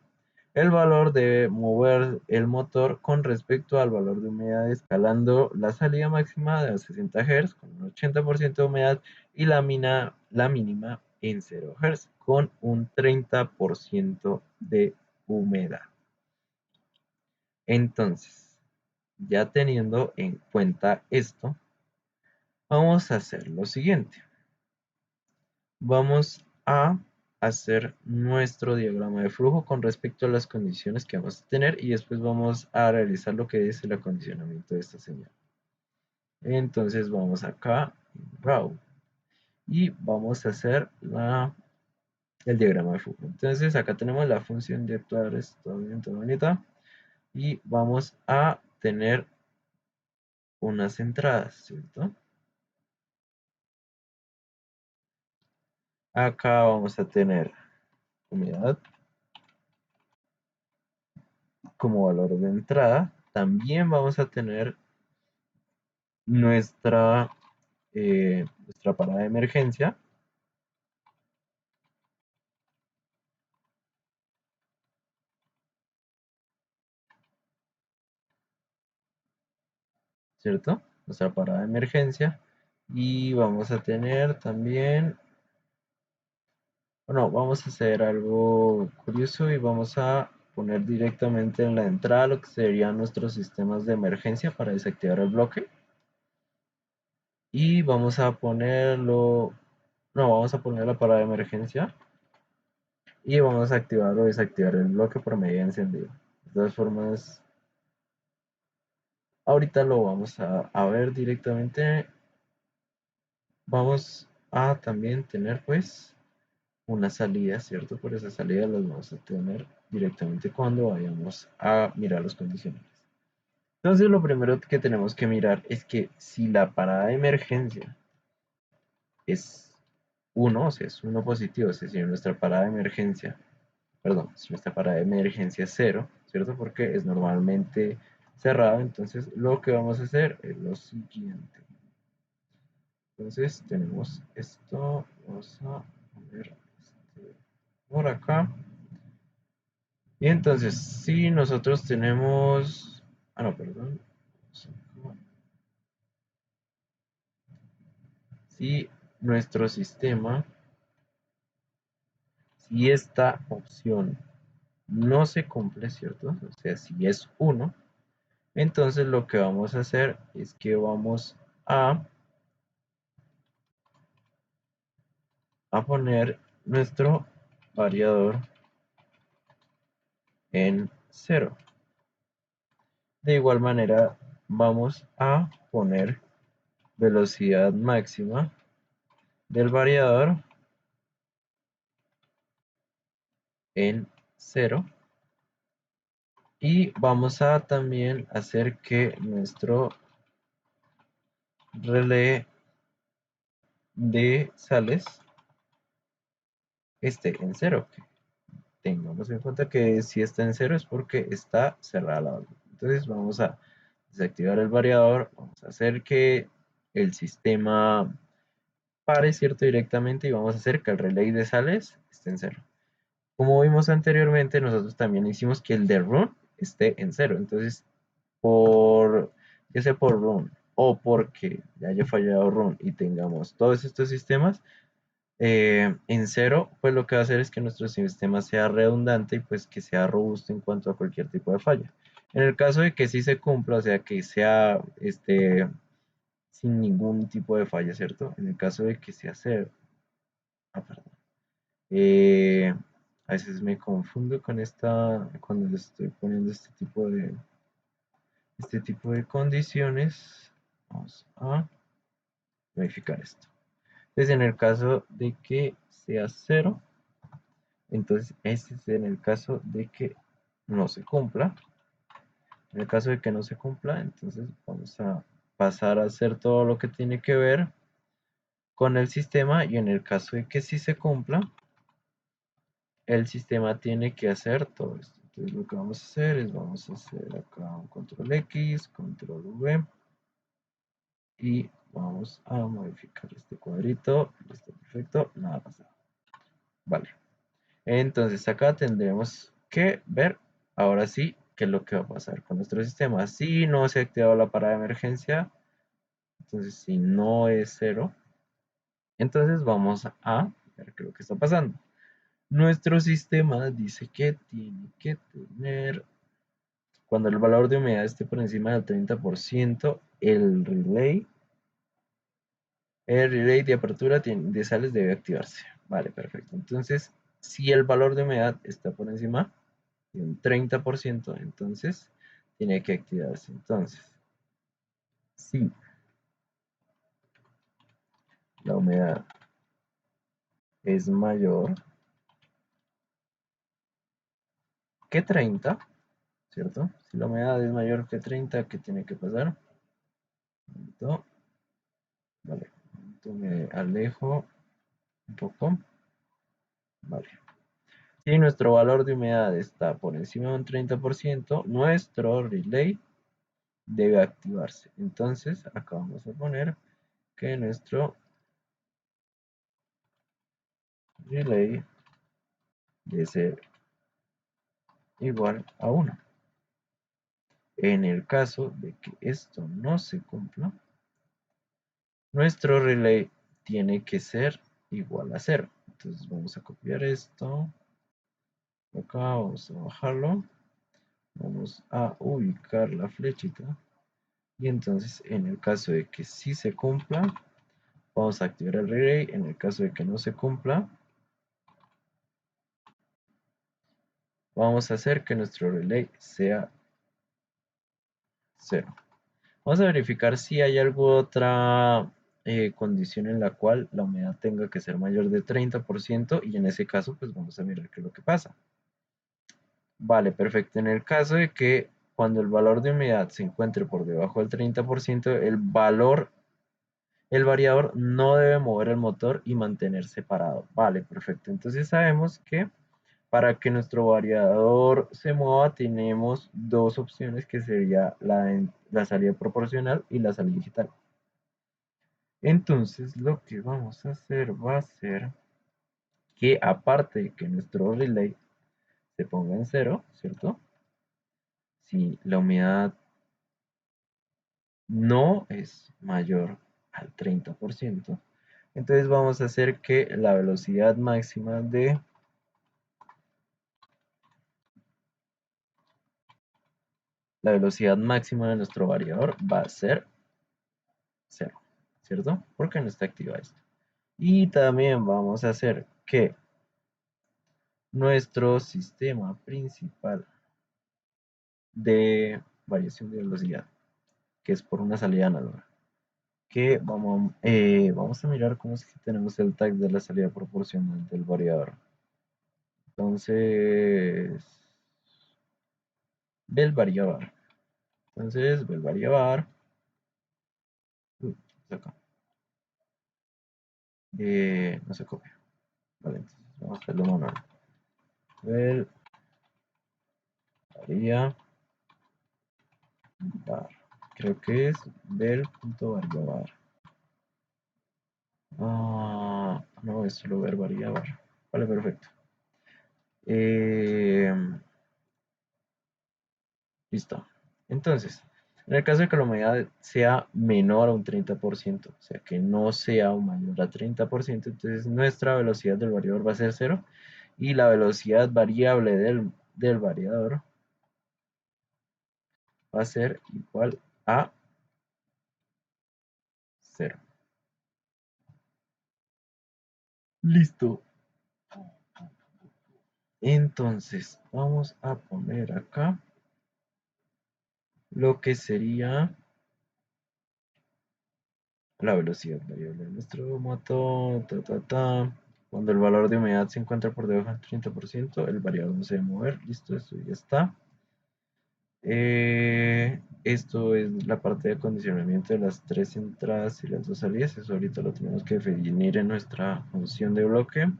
el valor debe mover el motor con respecto al valor de humedad, escalando la salida máxima de 60 Hz con un 80% de humedad y la mínima en 0 Hz con un 30% de humedad. Entonces, ya teniendo en cuenta esto, vamos a hacer lo siguiente. Vamos a hacer nuestro diagrama de flujo con respecto a las condiciones que vamos a tener y después vamos a realizar lo que es el acondicionamiento de esta señal. Entonces vamos acá en Raw y vamos a hacer el diagrama de flujo. Entonces acá tenemos la función de actuar, está bien, todo bonita. y vamos a tener unas entradas, ¿cierto? Acá vamos a tener humedad como valor de entrada. También vamos a tener nuestra parada de emergencia, ¿cierto? Nuestra parada de emergencia. Y vamos a tener también, bueno, vamos a hacer algo curioso y vamos a poner directamente en la entrada lo que serían nuestros sistemas de emergencia para desactivar el bloque. Y vamos a ponerlo, no, vamos a poner la parada de emergencia y vamos a activar o desactivar el bloque por medio de encendido. De todas formas, ahorita lo vamos a ver directamente. Vamos a también tener pues una salida, ¿cierto? Por esa salida las vamos a tener directamente cuando vayamos a mirar los condicionales. Entonces lo primero que tenemos que mirar es que si la parada de emergencia es uno, o sea, es uno positivo, es decir, nuestra parada de emergencia, perdón, si nuestra parada de emergencia es cero, ¿cierto? Porque es normalmente cerrado, entonces lo que vamos a hacer es lo siguiente. Entonces tenemos esto, vamos a poner este por acá. Y entonces, si nosotros tenemos, no, perdón, si nuestro sistema, si esta opción no se cumple, ¿cierto? O sea, si es uno, entonces lo que vamos a hacer es que vamos a poner nuestro variador en cero. De igual manera, vamos a poner velocidad máxima del variador en cero. Y vamos a también hacer que nuestro relé de sales esté en cero. Tengamos en cuenta que si está en cero es porque está cerrada la válvula. Entonces vamos a desactivar el variador, vamos a hacer que el sistema pare, ¿cierto? Directamente y vamos a hacer que el relay de sales esté en cero. Como vimos anteriormente, nosotros también hicimos que el de run esté en cero. Entonces, ya sea por run o porque ya haya fallado run y tengamos todos estos sistemas en cero, pues lo que va a hacer es que nuestro sistema sea redundante y pues que sea robusto en cuanto a cualquier tipo de falla. En el caso de que sí se cumpla, o sea, que sea sin ningún tipo de falla, ¿cierto? En el caso de que sea cero, perdón. Eh, a veces me confundo con cuando le estoy poniendo este tipo de condiciones. Vamos a verificar esto. Entonces, en el caso de que sea cero, entonces este es en el caso de que no se cumpla. En el caso de que no se cumpla, entonces vamos a pasar a hacer todo lo que tiene que ver con el sistema y en el caso de que sí se cumpla, el sistema tiene que hacer todo esto. Entonces lo que vamos a hacer es, vamos a hacer acá un control X, control V y vamos a modificar este cuadrito. Listo, perfecto, nada pasa. Vale. Entonces acá tendremos que ver ahora sí qué es lo que va a pasar con nuestro sistema. Si no se ha activado la parada de emergencia, entonces si no es cero, entonces vamos a ver qué es lo que está pasando. Nuestro sistema dice que tiene que tener, cuando el valor de humedad esté por encima del 30%, el relay de apertura de sales debe activarse. Vale, perfecto. Entonces, si el valor de humedad está por encima de un 30%, entonces tiene que activarse. Entonces, si la humedad es mayor que 30, ¿cierto? Si la humedad es mayor que 30, ¿qué tiene que pasar? Listo. Vale, entonces me alejo un poco. Vale. Si nuestro valor de humedad está por encima de un 30%, nuestro relay debe activarse. Entonces, acá vamos a poner que nuestro relay debe ser igual a 1. En el caso de que esto no se cumpla, nuestro relay tiene que ser igual a 0. Entonces vamos a copiar esto. Acá vamos a bajarlo. Vamos a ubicar la flechita. Y entonces en el caso de que sí se cumpla, vamos a activar el relay. En el caso de que no se cumpla, vamos a hacer que nuestro relay sea 0. Vamos a verificar si hay alguna otra condición en la cual la humedad tenga que ser mayor de 30% y en ese caso pues vamos a mirar qué es lo que pasa. Vale, perfecto. En el caso de que cuando el valor de humedad se encuentre por debajo del 30%, el variador no debe mover el motor y mantenerse parado. Vale, perfecto. Entonces sabemos que para que nuestro variador se mueva tenemos dos opciones que sería la salida proporcional y la salida digital. Entonces lo que vamos a hacer va a ser que aparte de que nuestro relay se ponga en cero, ¿cierto? Si la humedad no es mayor al 30%, entonces vamos a hacer que la velocidad máxima de nuestro variador va a ser cero, ¿cierto? Porque no está activa esto. Y también vamos a hacer que nuestro sistema principal de variación de velocidad, que es por una salida análoga, que vamos a mirar cómo es que tenemos el tag de la salida proporcional del variador. Entonces, del variador. Entonces, del variador. Acá. No se copia. Vale, entonces vamos a hacerlo manual. Del variador. Creo que es del.variador. No, es solo ver variador. Vale, perfecto. Eh, Listo. Entonces, en el caso de que la humedad sea menor a un 30%, o sea, que no sea mayor a 30%, entonces nuestra velocidad del variador va a ser cero y la velocidad variable del variador va a ser igual a cero. Listo. Entonces, vamos a poner acá lo que sería la velocidad variable de nuestro motor. Cuando el valor de humedad se encuentra por debajo del 30%, el variador no se debe mover. Listo, esto ya está. Esto es la parte de acondicionamiento de las tres entradas y las dos salidas. Eso ahorita lo tenemos que definir en nuestra función de bloque.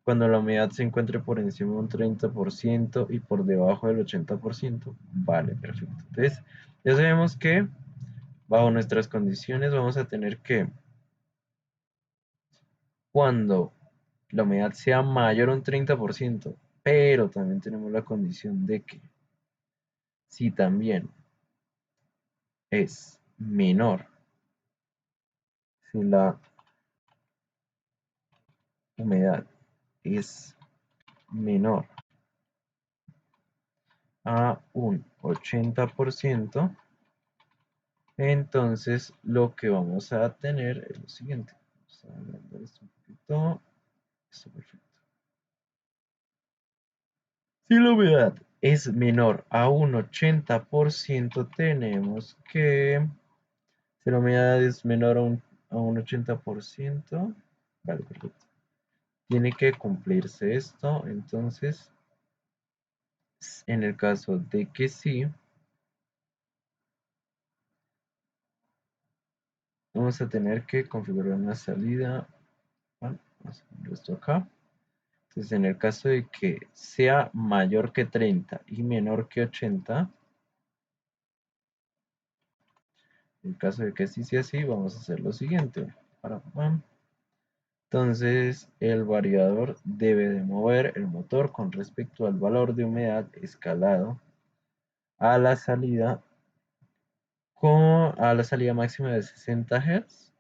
Cuando la humedad se encuentre por encima de un 30% y por debajo del 80%. Vale, perfecto. Entonces, ya sabemos que bajo nuestras condiciones vamos a tener que cuando la humedad sea mayor a un 30%, pero también tenemos la condición de que si también es menor, si la humedad es menor a un 80%, entonces lo que vamos a tener es lo siguiente. Vamos a agrandar esto un poquito. Esto, perfecto. Si la humedad es menor a un 80%, tenemos que si la humedad es menor a un 80%, vale, perfecto. Tiene que cumplirse esto, entonces En el caso de que sí, vamos a tener que configurar una salida. Bueno, vamos a poner esto acá. Entonces, en el caso de que sea mayor que 30 y menor que 80, en el caso de que sí sea así, vamos a hacer lo siguiente. Entonces, el variador debe de mover el motor con respecto al valor de humedad escalado a la salida a la salida máxima de 60 Hz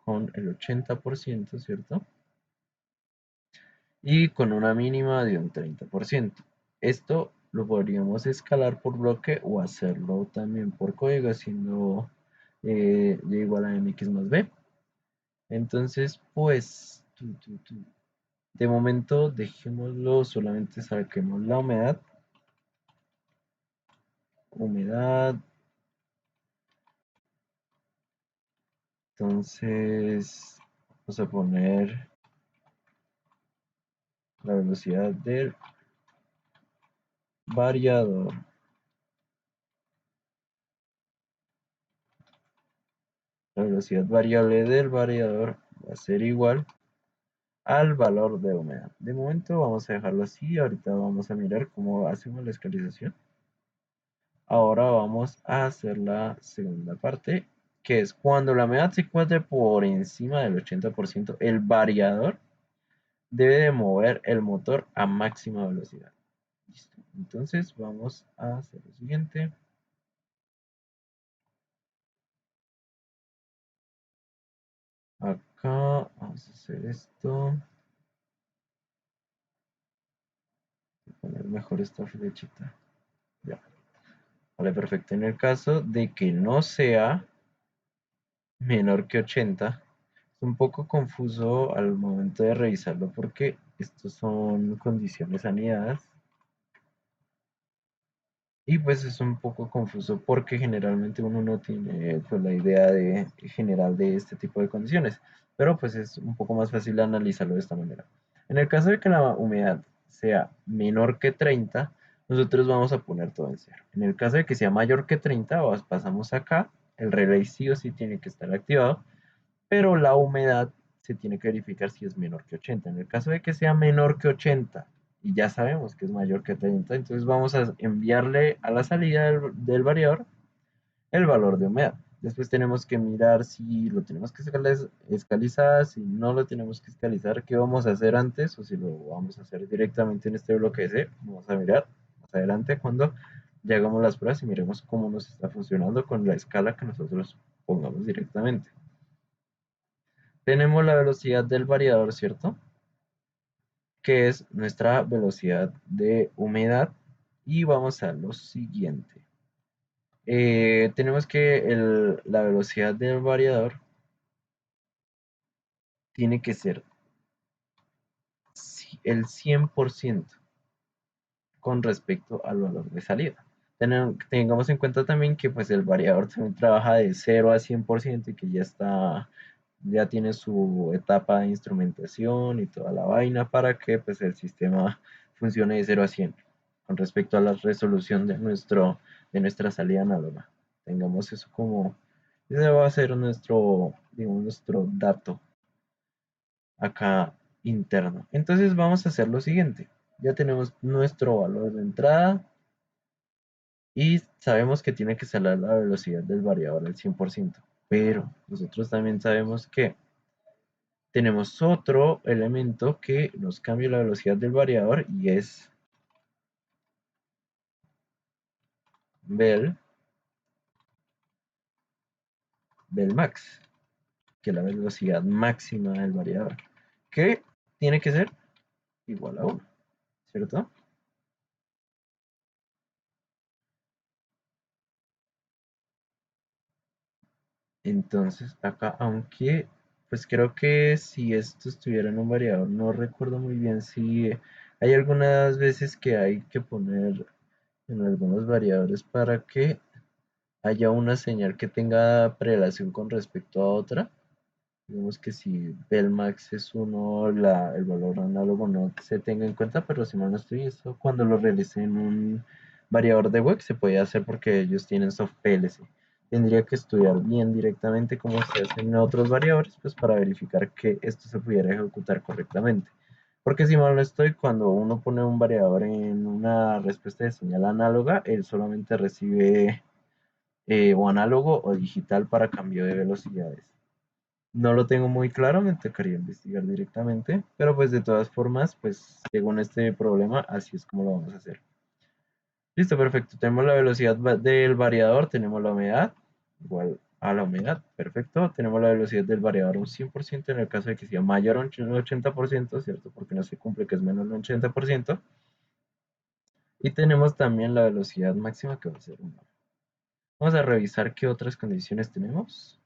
con el 80%, ¿cierto? Y con una mínima de un 30%. Esto lo podríamos escalar por bloque o hacerlo también por código, haciendo y igual a mx más b. Entonces, pues, de momento dejémoslo, solamente saquemos la humedad. Humedad. Entonces, vamos a poner la velocidad del variador. La velocidad variable del variador va a ser igual al valor de humedad. De momento vamos a dejarlo así. Ahorita vamos a mirar cómo hacemos la escalización. Ahora vamos a hacer la segunda parte, que es cuando la humedad se encuentre por encima del 80%, el variador debe de mover el motor a máxima velocidad. Listo. Entonces vamos a hacer lo siguiente. Acá vamos a hacer esto. Voy a poner mejor esta flechita. Ya. Vale, perfecto. En el caso de que no sea menor que 80, es un poco confuso al momento de revisarlo porque estos son condiciones anidadas. Y pues es un poco confuso porque generalmente uno no tiene pues, la idea general de este tipo de condiciones, pero pues es un poco más fácil analizarlo de esta manera. En el caso de que la humedad sea menor que 30, nosotros vamos a poner todo en cero. En el caso de que sea mayor que 30, pasamos acá, el relay sí o sí tiene que estar activado, pero la humedad se tiene que verificar si es menor que 80. En el caso de que sea menor que 80 y ya sabemos que es mayor que 30, entonces vamos a enviarle a la salida del variador el valor de humedad. Después tenemos que mirar si lo tenemos que escalizar, si no lo tenemos que escalizar, qué vamos a hacer antes o si lo vamos a hacer directamente en este bloque C. Vamos a mirar más adelante cuando ya hagamos las pruebas y miremos cómo nos está funcionando con la escala que nosotros pongamos directamente. Tenemos la velocidad del variador, ¿cierto? Que es nuestra velocidad de humedad. Y vamos a lo siguiente. Tenemos que la velocidad del variador tiene que ser el 100% con respecto al valor de salida. Tengamos en cuenta también que pues el variador también trabaja de 0 a 100% y que ya tiene su etapa de instrumentación y toda la vaina para que pues el sistema funcione de 0 a 100 con respecto a la resolución de nuestra salida análoga. Tengamos eso como, ese va a ser nuestro, digamos, nuestro dato acá interno. Entonces vamos a hacer lo siguiente. Ya tenemos nuestro valor de entrada y sabemos que tiene que ser la velocidad del variador al 100%. Pero nosotros también sabemos que tenemos otro elemento que nos cambia la velocidad del variador y es Bell max, que es la velocidad máxima del variador, que tiene que ser igual a 1, ¿cierto? Entonces, acá, aunque, pues creo que si esto estuviera en un variador, no recuerdo muy bien si hay algunas veces que hay que poner en algunos variadores para que haya una señal que tenga prelación con respecto a otra. Digamos que si Belmax es uno, el valor análogo no se tenga en cuenta, pero si mal no estoy, eso cuando lo realicé en un variador de web se podía hacer porque ellos tienen soft PLC. Tendría que estudiar bien directamente cómo se hacen en otros variadores, pues para verificar que esto se pudiera ejecutar correctamente. Porque si mal no estoy, cuando uno pone un variador en una respuesta de señal análoga, él solamente recibe o análogo o digital para cambio de velocidades. No lo tengo muy claro, me tocaría investigar directamente, pero pues de todas formas, pues según este problema, así es como lo vamos a hacer. Listo, perfecto. Tenemos la velocidad del variador, tenemos la humedad, igual a la humedad, perfecto. Tenemos la velocidad del variador un 100% en el caso de que sea mayor a un 80%, ¿cierto? Porque no se cumple que es menos de un 80%. Y tenemos también la velocidad máxima que va a ser 1. Vamos a revisar qué otras condiciones tenemos.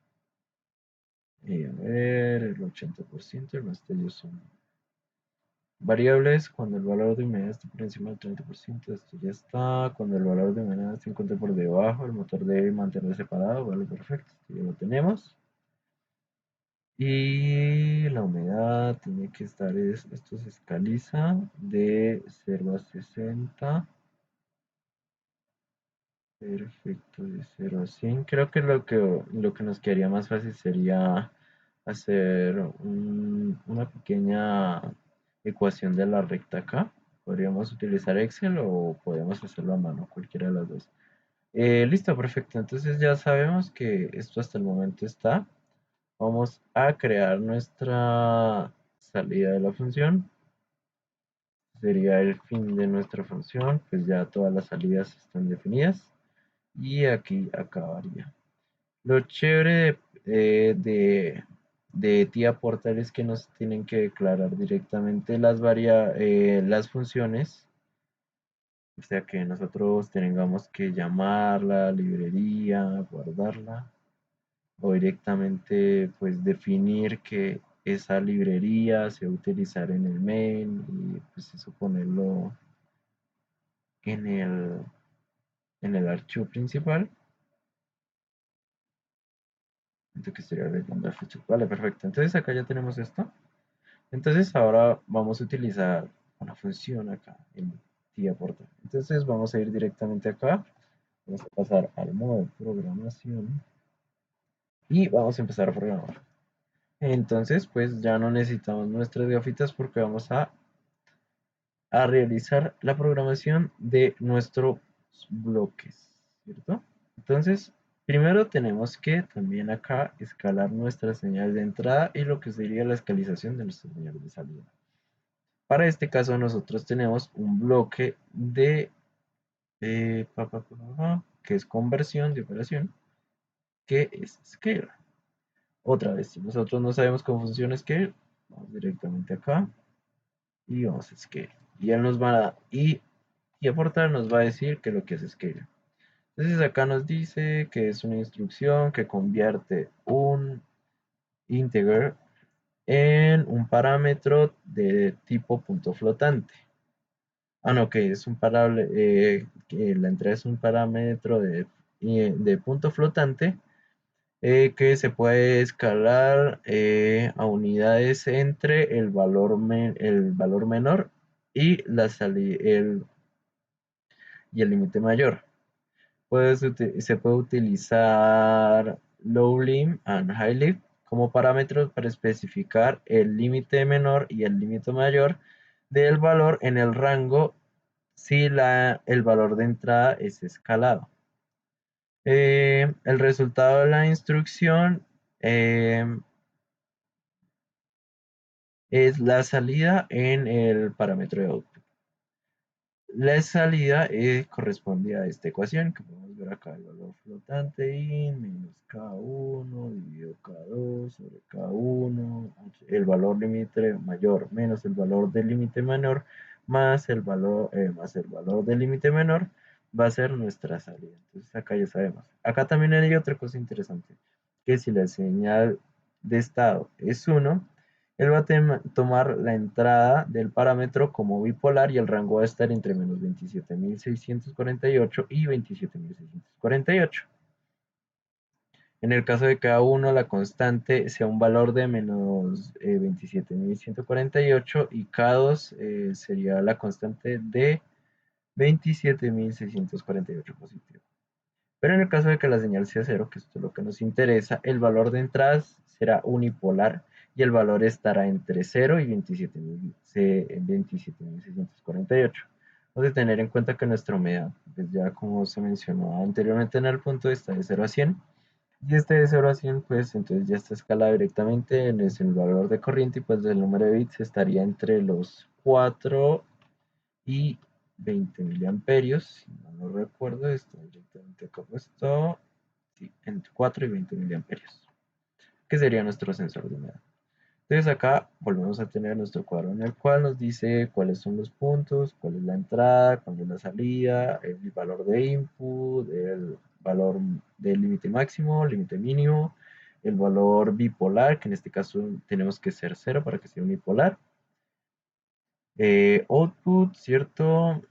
A ver, el 80%, el más ellos son variables. Cuando el valor de humedad esté por encima del 30%, esto ya está. Cuando el valor de humedad se encuentre por debajo, el motor debe mantenerse separado. Vale, perfecto, esto ya lo tenemos. Y la humedad tiene que estar, esto se escaliza de 0 a 60. Perfecto, de 0 a 100. Creo que lo que nos quedaría más fácil sería hacer una pequeña ecuación de la recta acá. Podríamos utilizar Excel o podemos hacerlo a mano, cualquiera de las dos. Listo, perfecto. Entonces ya sabemos que esto hasta el momento está. Vamos a crear nuestra salida de la función. Sería el fin de nuestra función, pues ya todas las salidas están definidas. Y aquí acabaría. Lo chévere de tía Portal es que nos tienen que declarar directamente las funciones, o sea que nosotros tengamos que llamar la librería, guardarla, o directamente pues definir que esa librería se va a utilizar en el main y pues eso ponerlo en el archivo principal. Que sería arreglando la fecha. Vale, perfecto. Entonces acá ya tenemos esto. Entonces ahora vamos a utilizar una función acá en tía portal. Entonces vamos a ir directamente acá. Vamos a pasar al modo de programación y vamos a empezar a programar. Entonces, pues ya no necesitamos nuestras gafitas porque vamos a realizar la programación de nuestros bloques, ¿cierto? Entonces, primero tenemos que también acá escalar nuestra señal de entrada y lo que sería la escalización de nuestra señal de salida. Para este caso nosotros tenemos un bloque de que es conversión de operación, que es scale. Otra vez, si nosotros no sabemos cómo funciona scale, vamos directamente acá y vamos a scale. Y él nos va y aportar nos va a decir que lo que es scale. Entonces acá nos dice que es una instrucción que convierte un integer en un parámetro de tipo punto flotante. Ah, no, que es un parámetro, que la entrada es un parámetro de punto flotante que se puede escalar a unidades entre el valor menor y el límite mayor. Se puede utilizar low lim and high lim como parámetros para especificar el límite menor y el límite mayor del valor en el rango si el valor de entrada es escalado. El resultado de la instrucción eh, es la salida en el parámetro de output. La salida corresponde a esta ecuación que podemos ver acá, el valor flotante in menos K1 dividido K2 sobre K1, el valor límite mayor menos el valor del límite menor más el valor del límite menor va a ser nuestra salida. Entonces acá ya sabemos. Acá también hay otra cosa interesante, que si la señal de estado es 1, él va a tomar la entrada del parámetro como bipolar y el rango va a estar entre menos 27.648 y 27.648. En el caso de cada uno, la constante sea un valor de menos 27.148 y K2 sería la constante de 27.648 positivo. Pero en el caso de que la señal sea cero, que esto es lo que nos interesa, el valor de entradas será unipolar y el valor estará entre 0 y 27.648. Vamos a tener en cuenta que nuestra humedad, pues ya como se mencionó anteriormente en el punto, está de 0 a 100. Y este de 0 a 100, pues entonces ya está escalado directamente en el valor de corriente y pues el número de bits estaría entre los 4 y 20 miliamperios. Si no lo recuerdo, está directamente acá puesto. Sí, entre 4 y 20 miliamperios, que sería nuestro sensor de humedad. Entonces acá volvemos a tener nuestro cuadro en el cual nos dice cuáles son los puntos, cuál es la entrada, cuál es la salida, el valor de input, el valor del límite máximo, límite mínimo, el valor bipolar, que en este caso tenemos que ser cero para que sea unipolar, output, ¿cierto?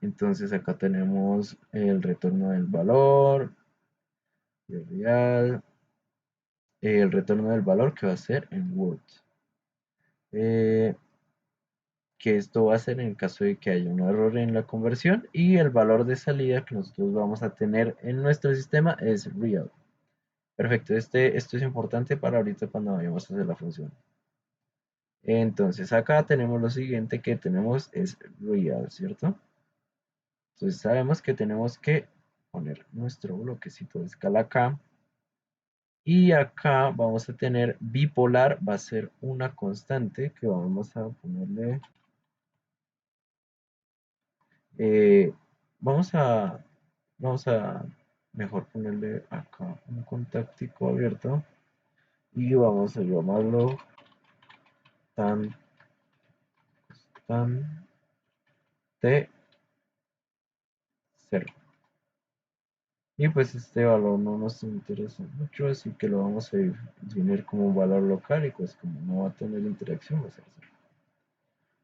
Entonces acá tenemos el retorno del valor, el real, el retorno del valor que va a ser en Word. Que esto va a ser en el caso de que haya un error en la conversión y el valor de salida que nosotros vamos a tener en nuestro sistema es real. Perfecto, esto es importante para ahorita cuando vayamos a hacer la función. Entonces acá tenemos lo siguiente que tenemos es real, ¿cierto? Entonces sabemos que tenemos que poner nuestro bloquecito de escala acá. Y acá vamos a tener bipolar, va a ser una constante que vamos a ponerle Eh, vamos a, vamos a mejor ponerle acá un contactico abierto y vamos a llamarlo tan, tan t cero. Y pues este valor no nos interesa mucho, así que lo vamos a definir como un valor local y pues como no va a tener interacción va a ser cero.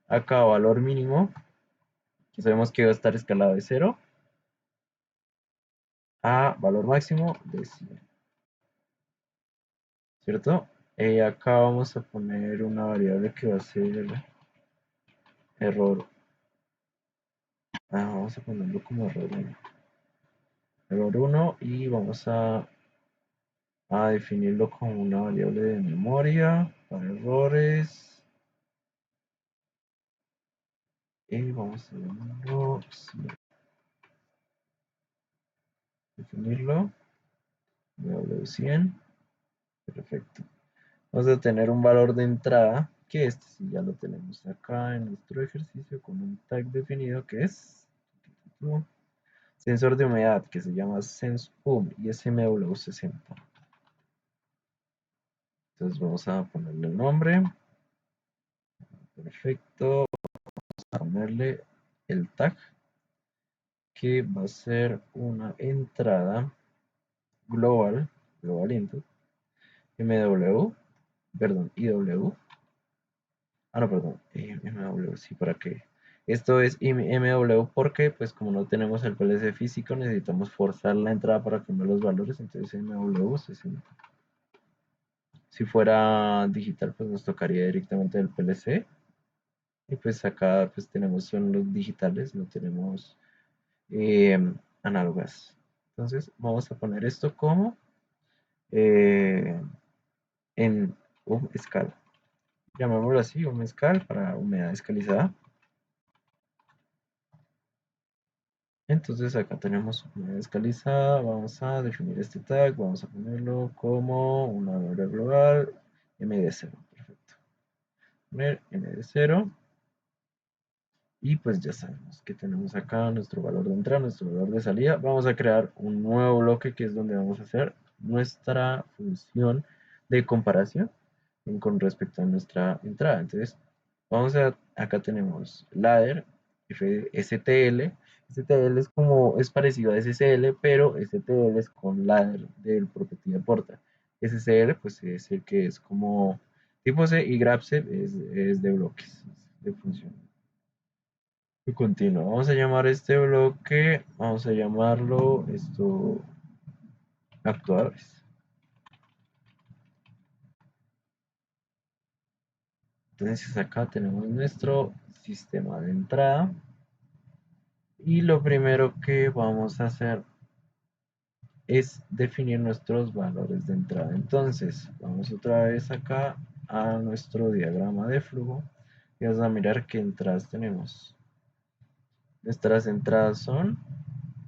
Acá valor mínimo, que sabemos que va a estar escalado de 0 a valor máximo de 100, ¿cierto? Acá vamos a poner una variable que va a ser error. Vamos a ponerlo como error 1. Error 1 y vamos a definirlo como una variable de memoria para errores. Y vamos a llamarlo, definirlo, variable de 100. Perfecto. Vamos a tener un valor de entrada, que este sí ya lo tenemos acá en nuestro ejercicio con un tag definido que es sensor de humedad, que se llama SenseHum y es MW60. Entonces vamos a ponerle el nombre. Perfecto. Vamos a ponerle el tag que va a ser una entrada global input, MW, perdón, IW. Ah, no, perdón, MW, sí, ¿para qué? Esto es MW porque, pues, como no tenemos el PLC físico, necesitamos forzar la entrada para cambiar los valores, entonces MW 60. Si fuera digital, pues nos tocaría directamente del PLC. Y pues acá, pues, tenemos son los digitales, no tenemos análogas. Entonces, vamos a poner esto como eh, en escala. Llamémoslo así, escala para humedad escalizada. Entonces acá tenemos humedad escalizada, vamos a definir este tag, vamos a ponerlo como una variable global md0, perfecto. Poner md0 y pues ya sabemos que tenemos acá nuestro valor de entrada, nuestro valor de salida. Vamos a crear un nuevo bloque que es donde vamos a hacer nuestra función de comparación con respecto a nuestra entrada. Entonces, acá tenemos ladder, STL. STL es parecido a SSL, pero STL es con ladder del propietario de porta. SSL, pues es el que es como tipo C y grabset es de bloques, de función continua. Vamos a llamar este bloque, vamos a llamarlo esto actuadores. Entonces acá tenemos nuestro sistema de entrada y lo primero que vamos a hacer es definir nuestros valores de entrada. Entonces vamos otra vez acá a nuestro diagrama de flujo y vamos a mirar qué entradas tenemos. Nuestras entradas son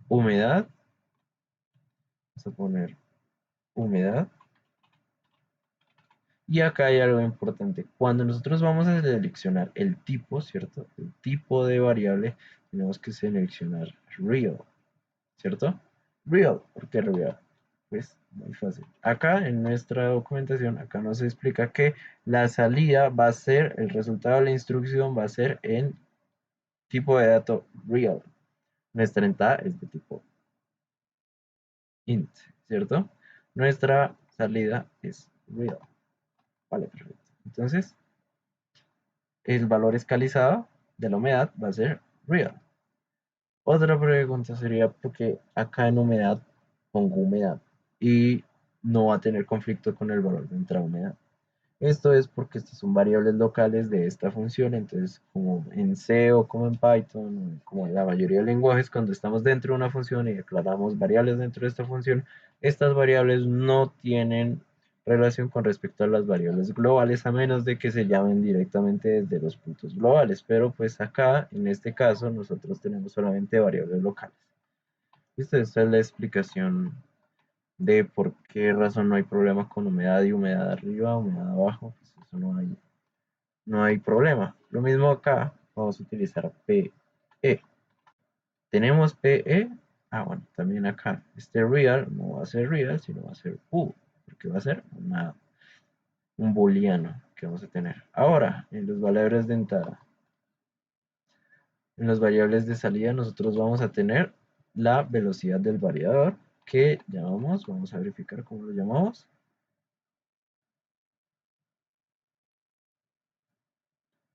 humedad, vamos a poner humedad. Y acá hay algo importante. Cuando nosotros vamos a seleccionar el tipo, ¿cierto? El tipo de variable, tenemos que seleccionar real, ¿cierto? Real, ¿por qué real? Pues muy fácil. Acá en nuestra documentación, acá nos explica que la salida va a ser, el resultado de la instrucción va a ser en tipo de dato real. Nuestra entrada es de tipo int, ¿cierto? Nuestra salida es real. Vale, perfecto. Entonces, el valor escalizado de la humedad va a ser real. Otra pregunta sería porque acá en humedad pongo humedad y no va a tener conflicto con el valor de entrada humedad. Esto es porque estas son variables locales de esta función, entonces como en C o como en Python, como en la mayoría de lenguajes, cuando estamos dentro de una función y declaramos variables dentro de esta función, estas variables no tienen relación con respecto a las variables globales, a menos de que se llamen directamente desde los puntos globales, pero pues acá, en este caso, nosotros tenemos solamente variables locales. Esta es la explicación de por qué razón no hay problema con humedad y humedad arriba, humedad abajo, pues eso no hay problema. Lo mismo acá, vamos a utilizar PE. Tenemos PE, bueno, también acá, este real no va a ser real, sino va a ser bool, porque va a ser un booleano que vamos a tener. Ahora, en los valores de entrada, en las variables de salida, nosotros vamos a tener la velocidad del variador, que llamamos, vamos a verificar cómo lo llamamos.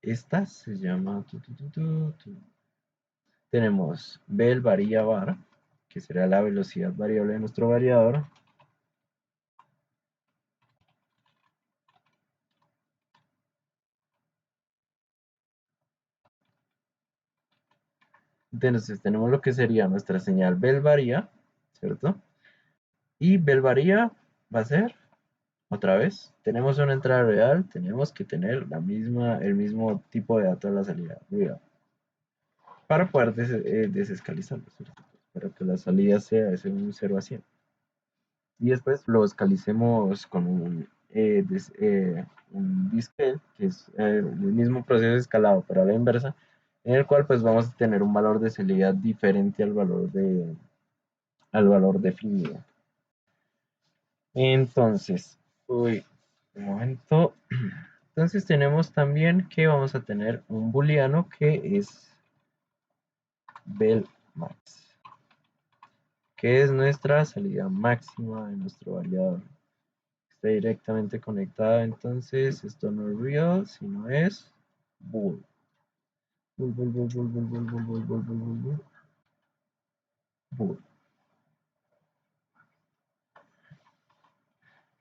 Esta se llama tenemos bel varía var, que será la velocidad variable de nuestro variador. Entonces tenemos lo que sería nuestra señal bel varía, ¿cierto? Y bel varía va a ser, otra vez, tenemos una entrada real, tenemos que tener el mismo tipo de dato de la salida real, para poder desescalizarlo, ¿cierto? Para que la salida sea ese un 0 a 100. Y después lo escalicemos con un discrete, que es el mismo proceso de escalado, pero a la inversa, en el cual pues vamos a tener un valor de salida diferente al valor definido. Entonces, uy, un momento. Entonces tenemos también que vamos a tener un booleano que es belmax, que es nuestra salida máxima de nuestro variador. Está directamente conectada, entonces esto no es real, sino es bool. Bool, bool, bool, bool, bool, bool, bool, bool, bool, bool, bool, bool. Bool.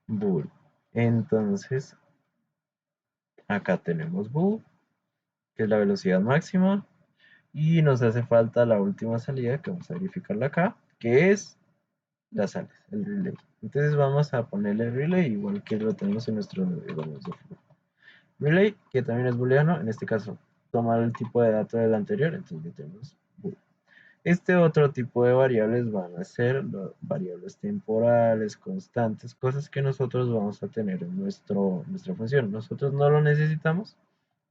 Bool. Entonces, acá tenemos bool, que es la velocidad máxima, y nos hace falta la última salida, que vamos a verificarla acá, que es la salida, el relay. Entonces vamos a ponerle relay igual que lo tenemos en nuestro diagrama de flujo. Relay, que también es booleano, en este caso tomar el tipo de dato del anterior, entonces ya tenemos bool. Este otro tipo de variables van a ser variables temporales, constantes, cosas que nosotros vamos a tener en nuestra función. Nosotros no lo necesitamos,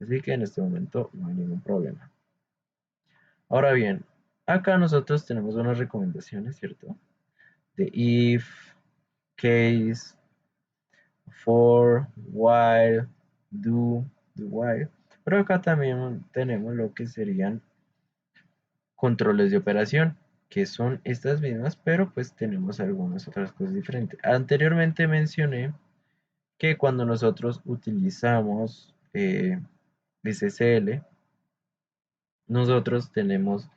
así que en este momento no hay ningún problema. Ahora bien, acá nosotros tenemos unas recomendaciones, ¿cierto? De if, case, for, while, do while. Pero acá también tenemos lo que serían controles de operación, que son estas mismas, pero pues tenemos algunas otras cosas diferentes. Anteriormente mencioné que cuando nosotros utilizamos SSL, nosotros tenemos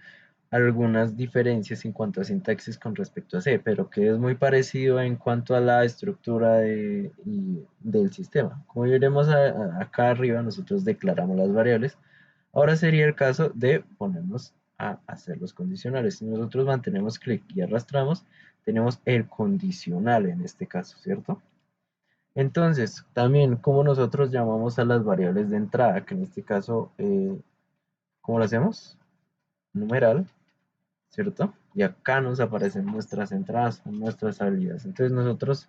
algunas diferencias en cuanto a sintaxis con respecto a C, pero que es muy parecido en cuanto a la estructura del sistema. Como veremos acá arriba, nosotros declaramos las variables. Ahora sería el caso de ponernos a hacer los condicionales. Si nosotros mantenemos clic y arrastramos, tenemos el condicional en este caso, ¿cierto? Entonces, también como nosotros llamamos a las variables de entrada, que en este caso, ¿cómo lo hacemos? Numeral, ¿cierto? Y acá nos aparecen nuestras entradas, nuestras salidas. Entonces nosotros,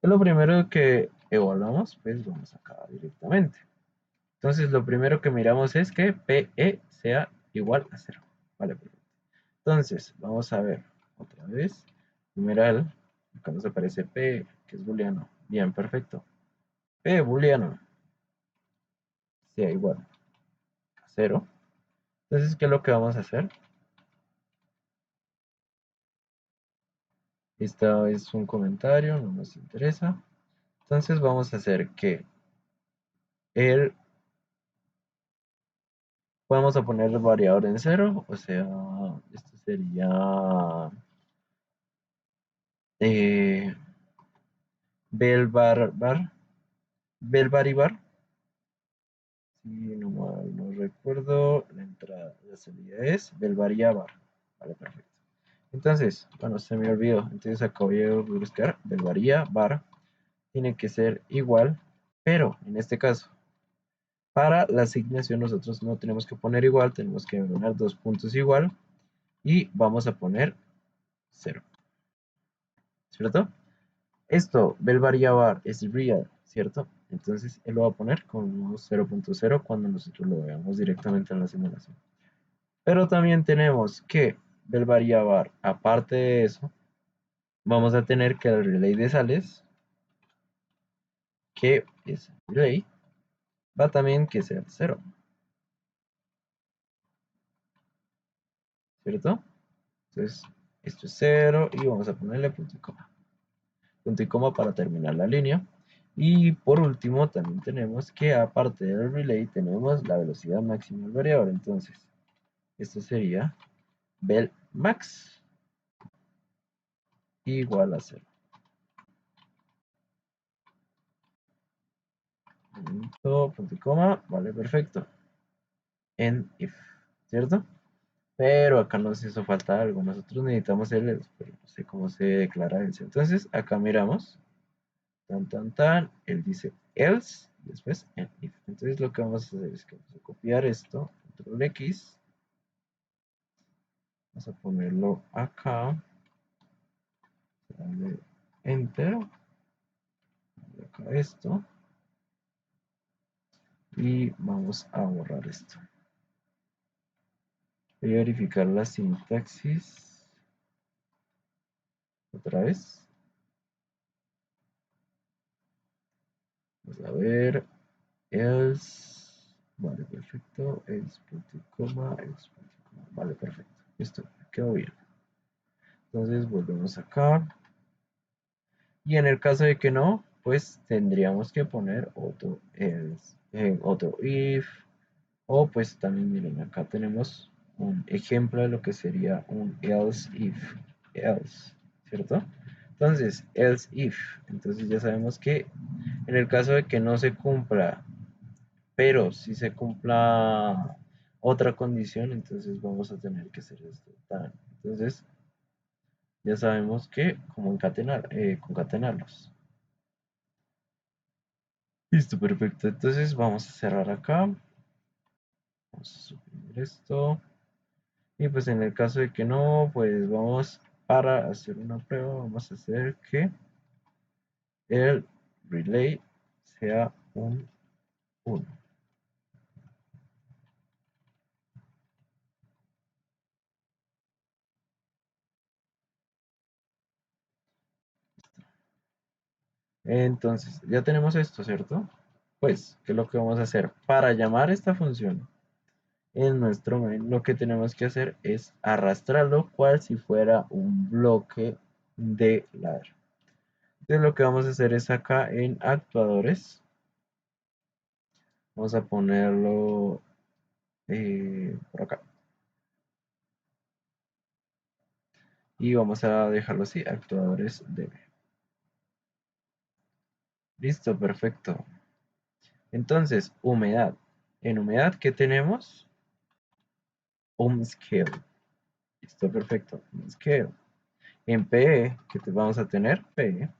lo primero que evaluamos, pues vamos acá directamente. Entonces lo primero que miramos es que PE sea igual a 0. Vale, perfecto. Entonces, vamos a ver otra vez. Numeral, acá nos aparece P, que es booleano. Bien, perfecto. P booleano sea igual a 0. Entonces, ¿qué es lo que vamos a hacer? Esto es un comentario, no nos interesa. Entonces vamos a hacer que el vamos a poner el variador en 0, o sea, esto sería eh, bel bar y bar. Si no mal no recuerdo, la entrada, la salida es bel bar y bar. Vale, perfecto. Entonces, bueno, se me olvidó. Entonces acá voy a buscar bel bar. Tiene que ser igual, pero en este caso, para la asignación nosotros no tenemos que poner igual, tenemos que poner dos puntos igual y vamos a poner 0, ¿cierto? Esto, bel variable es real, ¿cierto? Entonces él lo va a poner como 0.0 cuando nosotros lo veamos directamente en la simulación. Pero también tenemos que bel variable, aparte de eso, vamos a tener que el relay de sales, que es relay, va también que ser 0, ¿cierto? Entonces, esto es 0 y vamos a ponerle punto y coma. Punto y coma para terminar la línea. Y por último, también tenemos que aparte del relay, tenemos la velocidad máxima del variador. Entonces, esto sería bel max igual a 0. Punto y coma, vale, perfecto. En if, ¿cierto? Pero acá nos hizo falta algo. Nosotros necesitamos el else, pero no sé cómo se declara else. Entonces, acá miramos. Él dice else, y después en if. Entonces, lo que vamos a hacer es que vamos a copiar esto, control X. Vamos a ponerlo acá. Darle enter. Acá esto. Y vamos a borrar esto. Voy a verificar la sintaxis. Otra vez. Vamos a ver. Else. Vale, perfecto. Else punto y coma. Else punto y coma. Vale, perfecto. Listo. Quedó bien. Entonces volvemos acá. Y en el caso de que no, pues tendríamos que poner otro else, otro if. O pues también miren, acá tenemos un ejemplo de lo que sería un else if, else, ¿cierto? Entonces, else if, entonces ya sabemos que en el caso de que no se cumpla, pero si se cumpla otra condición, entonces vamos a tener que hacer esto. Entonces, ya sabemos que como concatenarlos. Listo, perfecto. Entonces vamos a cerrar acá. Vamos a suprimir esto. Y pues en el caso de que no, pues vamos para hacer una prueba, vamos a hacer que el relay sea un 1. Entonces, ya tenemos esto, ¿cierto? Pues, ¿qué es lo que vamos a hacer? Para llamar esta función en nuestro main, lo que tenemos que hacer es arrastrarlo cual si fuera un bloque de ladder. Entonces, lo que vamos a hacer es acá en actuadores, vamos a ponerlo por acá. y vamos a dejarlo así, actuadores db. Listo, perfecto. Entonces, humedad. En humedad, ¿qué tenemos? Scale. Listo, perfecto. Scale. En PE, ¿qué vamos a tener? PE.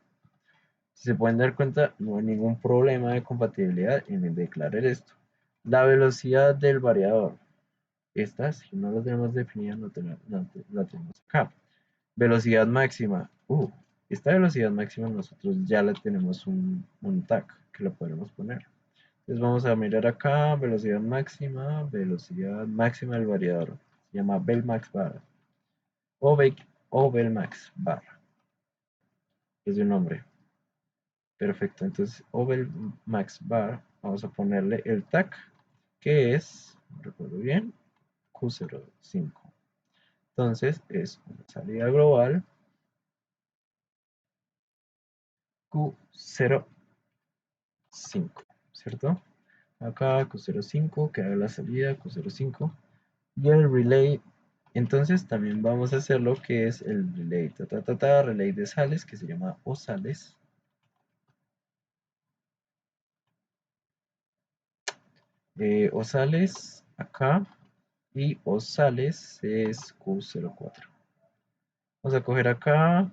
Si se pueden dar cuenta, no hay ningún problema de compatibilidad en el declarar esto. La velocidad del variador. Esta, si no la tenemos definida, la tenemos acá. Velocidad máxima. Esta velocidad máxima nosotros ya la tenemos un tag que lo podemos poner. Entonces vamos a mirar acá, velocidad máxima del variador. Se llama Belmax bar o Belmax bar. Es un nombre. Perfecto, entonces Ovel Max Bar, vamos a ponerle el tag que es, no recuerdo bien, Q05. Entonces es una salida global Q05, ¿cierto? Acá Q05, que haga la salida Q05 y el relay. Entonces también vamos a hacer lo que es el relay, relay de sales, que se llama o sales. O sales acá y o sales es Q04. Vamos a coger acá,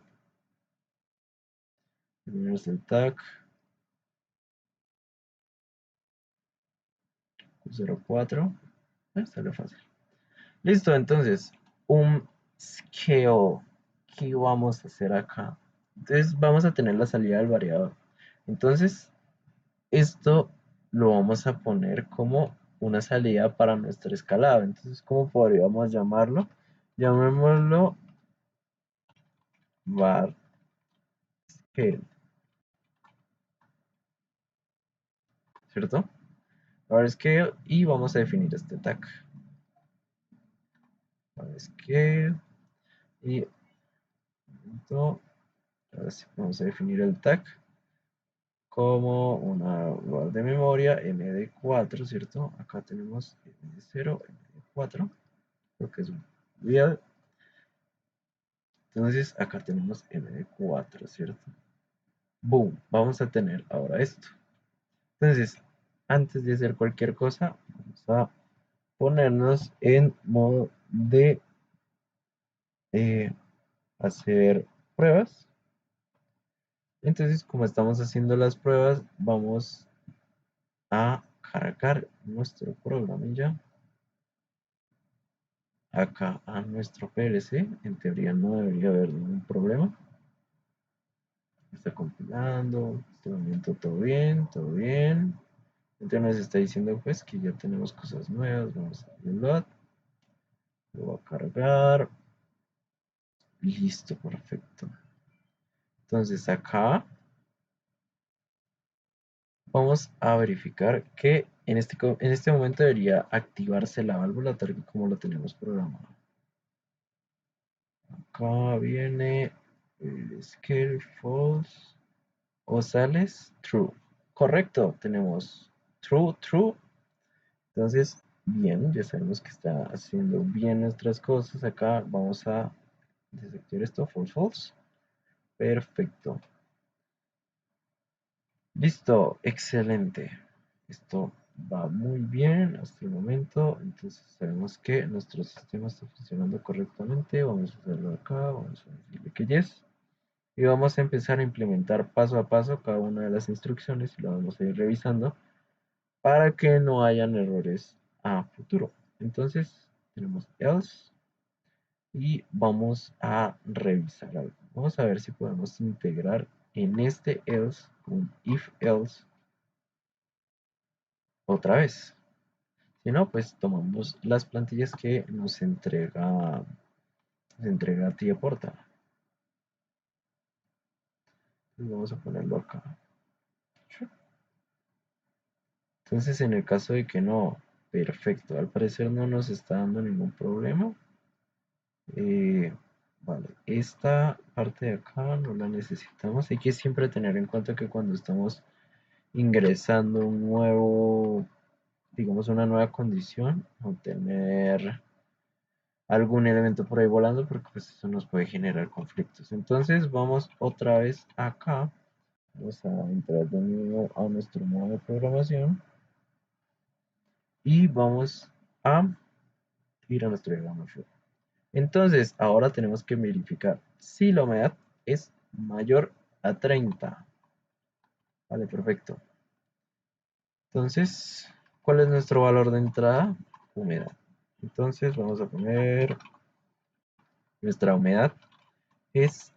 tenemos el tag Q04. Sale fácil. Listo, entonces, un scale. ¿Qué vamos a hacer acá? Entonces, vamos a tener la salida del variador. Entonces, esto lo vamos a poner como una salida para nuestro escalado. Entonces, ¿cómo podríamos llamarlo? Llamémoslo var scale, ¿cierto? Var scale y vamos a definir este tag. Var scale y ahora sí vamos a definir el tag como una lugar de memoria md4, ¿cierto? Acá tenemos md0, md4, lo que es un real. Entonces acá tenemos md4, ¿cierto? Boom, vamos a tener ahora esto. Entonces, antes de hacer cualquier cosa, vamos a ponernos en modo de hacer pruebas. Entonces, como estamos haciendo las pruebas, vamos a cargar nuestro programilla acá a nuestro PLC. En teoría no debería haber ningún problema. Está compilando, en este momento todo bien, todo bien. Entonces nos está diciendo pues que ya tenemos cosas nuevas. Vamos a load, lo va a cargar. Listo, perfecto. Entonces acá vamos a verificar que en este momento debería activarse la válvula tal como lo tenemos programado. Acá viene el scale false o sales true. Correcto, tenemos true, true. Entonces, bien, ya sabemos que está haciendo bien nuestras cosas. Acá vamos a desactivar esto, false, false. Perfecto. Listo, excelente. Esto va muy bien hasta el momento. Entonces sabemos que nuestro sistema está funcionando correctamente. Vamos a hacerlo acá, vamos a decirle que yes. Y vamos a empezar a implementar paso a paso cada una de las instrucciones y lo vamos a ir revisando para que no hayan errores a futuro. Entonces tenemos else y vamos a revisar algo. Vamos a ver si podemos integrar en este else un if else otra vez. Si no, pues tomamos las plantillas que nos entrega Tía Porta. Y vamos a ponerlo acá. Entonces, en el caso de que no, perfecto, al parecer no nos está dando ningún problema. Vale, esta parte de acá no la necesitamos. Hay que siempre tener en cuenta que cuando estamos ingresando un nuevo, digamos una nueva condición, o tener algún elemento por ahí volando, porque pues eso nos puede generar conflictos. Entonces vamos otra vez acá, vamos a entrar de nuevo a nuestro modo de programación y vamos a ir a nuestro diagrama flow. Entonces ahora tenemos que verificar si la humedad es mayor a 30. Vale, perfecto. Entonces, ¿cuál es nuestro valor de entrada? Humedad. Entonces vamos a poner nuestra humedad es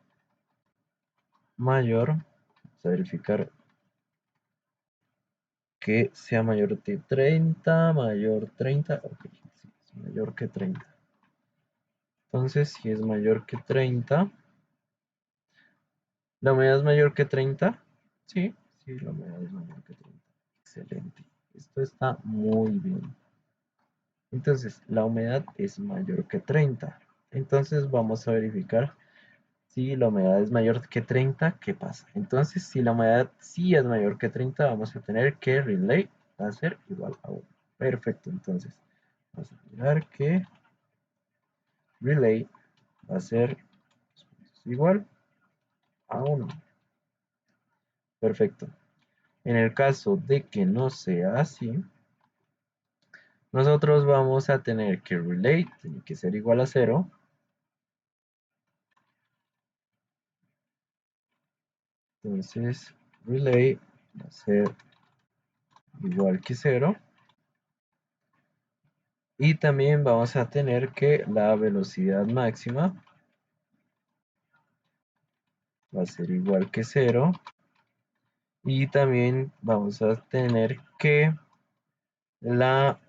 mayor, vamos a verificar que sea mayor de 30, mayor 30, ok, sí, es mayor que 30. Entonces, si es mayor que 30, ¿la humedad es mayor que 30? Sí, sí, la humedad es mayor que 30. Excelente, esto está muy bien. Entonces, la humedad es mayor que 30. Entonces, vamos a verificar si la humedad es mayor que 30, ¿qué pasa? Entonces, si la humedad sí es mayor que 30, vamos a tener que relay va a ser igual a 1. Perfecto, entonces vamos a mirar que relay va a ser igual a 1. Perfecto. En el caso de que no sea así, nosotros vamos a tener que relay tiene que ser igual a 0. Entonces, relay va a ser igual que 0. Y también vamos a tener que la velocidad máxima va a ser igual que 0. Y también vamos a tener que la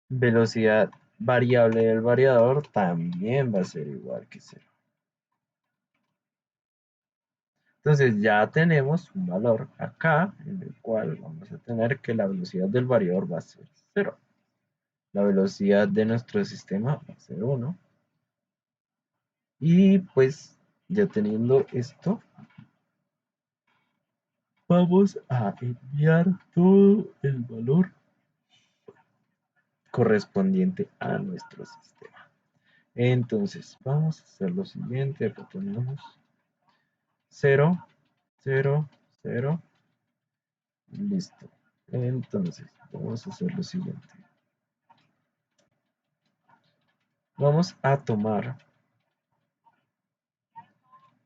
velocidad variable del variador también va a ser igual que 0. Entonces ya tenemos un valor acá en el cual vamos a tener que la velocidad del variador va a ser 0. La velocidad de nuestro sistema va a ser 1. Y pues ya teniendo esto, vamos a enviar todo el valor correspondiente a nuestro sistema. Entonces, vamos a hacer lo siguiente. Acá tenemos 0, 0, 0. Listo. Entonces, vamos a hacer lo siguiente. Vamos a tomar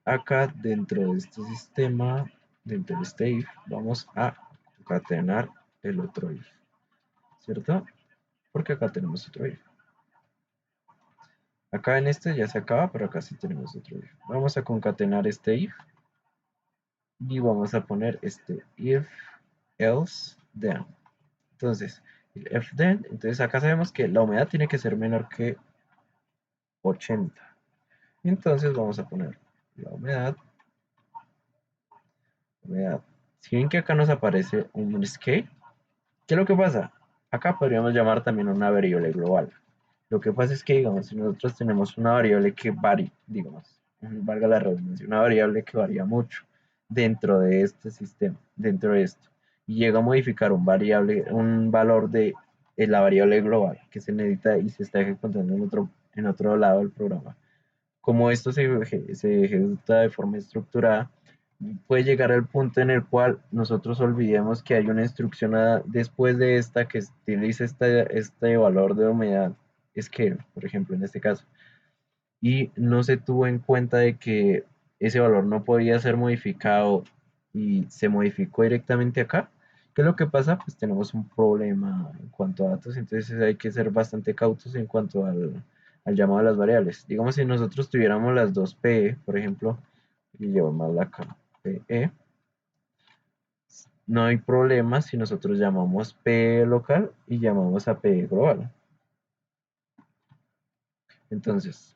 acá dentro de este sistema, dentro de este if, vamos a concatenar el otro if, ¿cierto? Porque acá tenemos otro if. Acá en este ya se acaba, pero acá sí tenemos otro if. Vamos a concatenar este if y vamos a poner este if else then. Entonces, el if then, entonces acá sabemos que la humedad tiene que ser menor que 80. Entonces vamos a poner la humedad. Si ven que acá nos aparece un scale, ¿qué es lo que pasa? Acá podríamos llamar también una variable global. Lo que pasa es que, digamos, si nosotros tenemos una variable que varía, digamos, valga la redundancia, una variable que varía mucho dentro de este sistema, dentro de esto, y llega a modificar un valor de la variable global que se necesita y se está ejecutando en otro lado del programa. Como esto se ejecuta de forma estructurada, puede llegar al punto en el cual nosotros olvidemos que hay una instrucción después de esta que utiliza este valor de humedad scale, por ejemplo, en este caso, y no se tuvo en cuenta de que ese valor no podía ser modificado y se modificó directamente acá. ¿Qué es lo que pasa? Pues tenemos un problema en cuanto a datos, entonces hay que ser bastante cautos en cuanto al llamado a las variables. Digamos, si nosotros tuviéramos las dos PE, por ejemplo, y llevamos la acá, PE, no hay problema si nosotros llamamos PE local y llamamos a PE global. Entonces,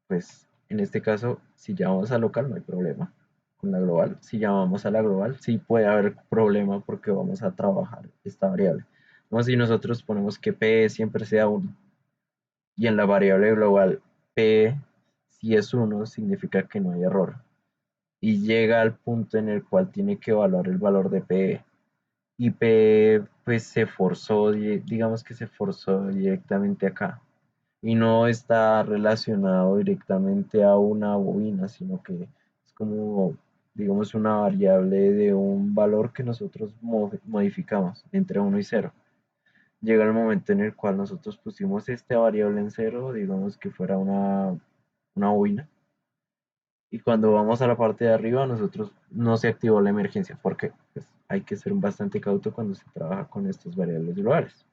pues en este caso, si llamamos a local no hay problema con la global. Si llamamos a la global, sí puede haber problema porque vamos a trabajar esta variable. Como si nosotros ponemos que P siempre sea 1 y en la variable global P si es 1 significa que no hay error. Y llega al punto en el cual tiene que evaluar el valor de P y P pues se forzó, digamos que se forzó directamente acá. y no está relacionado directamente a una bobina, sino que es como, digamos, una variable de un valor que nosotros modificamos entre uno y cero. Llega el momento en el cual nosotros pusimos esta variable en cero, digamos que fuera una bobina, y cuando vamos a la parte de arriba, nosotros no se activó la emergencia, porque pues, hay que ser bastante cauto cuando se trabaja con estas variables globales.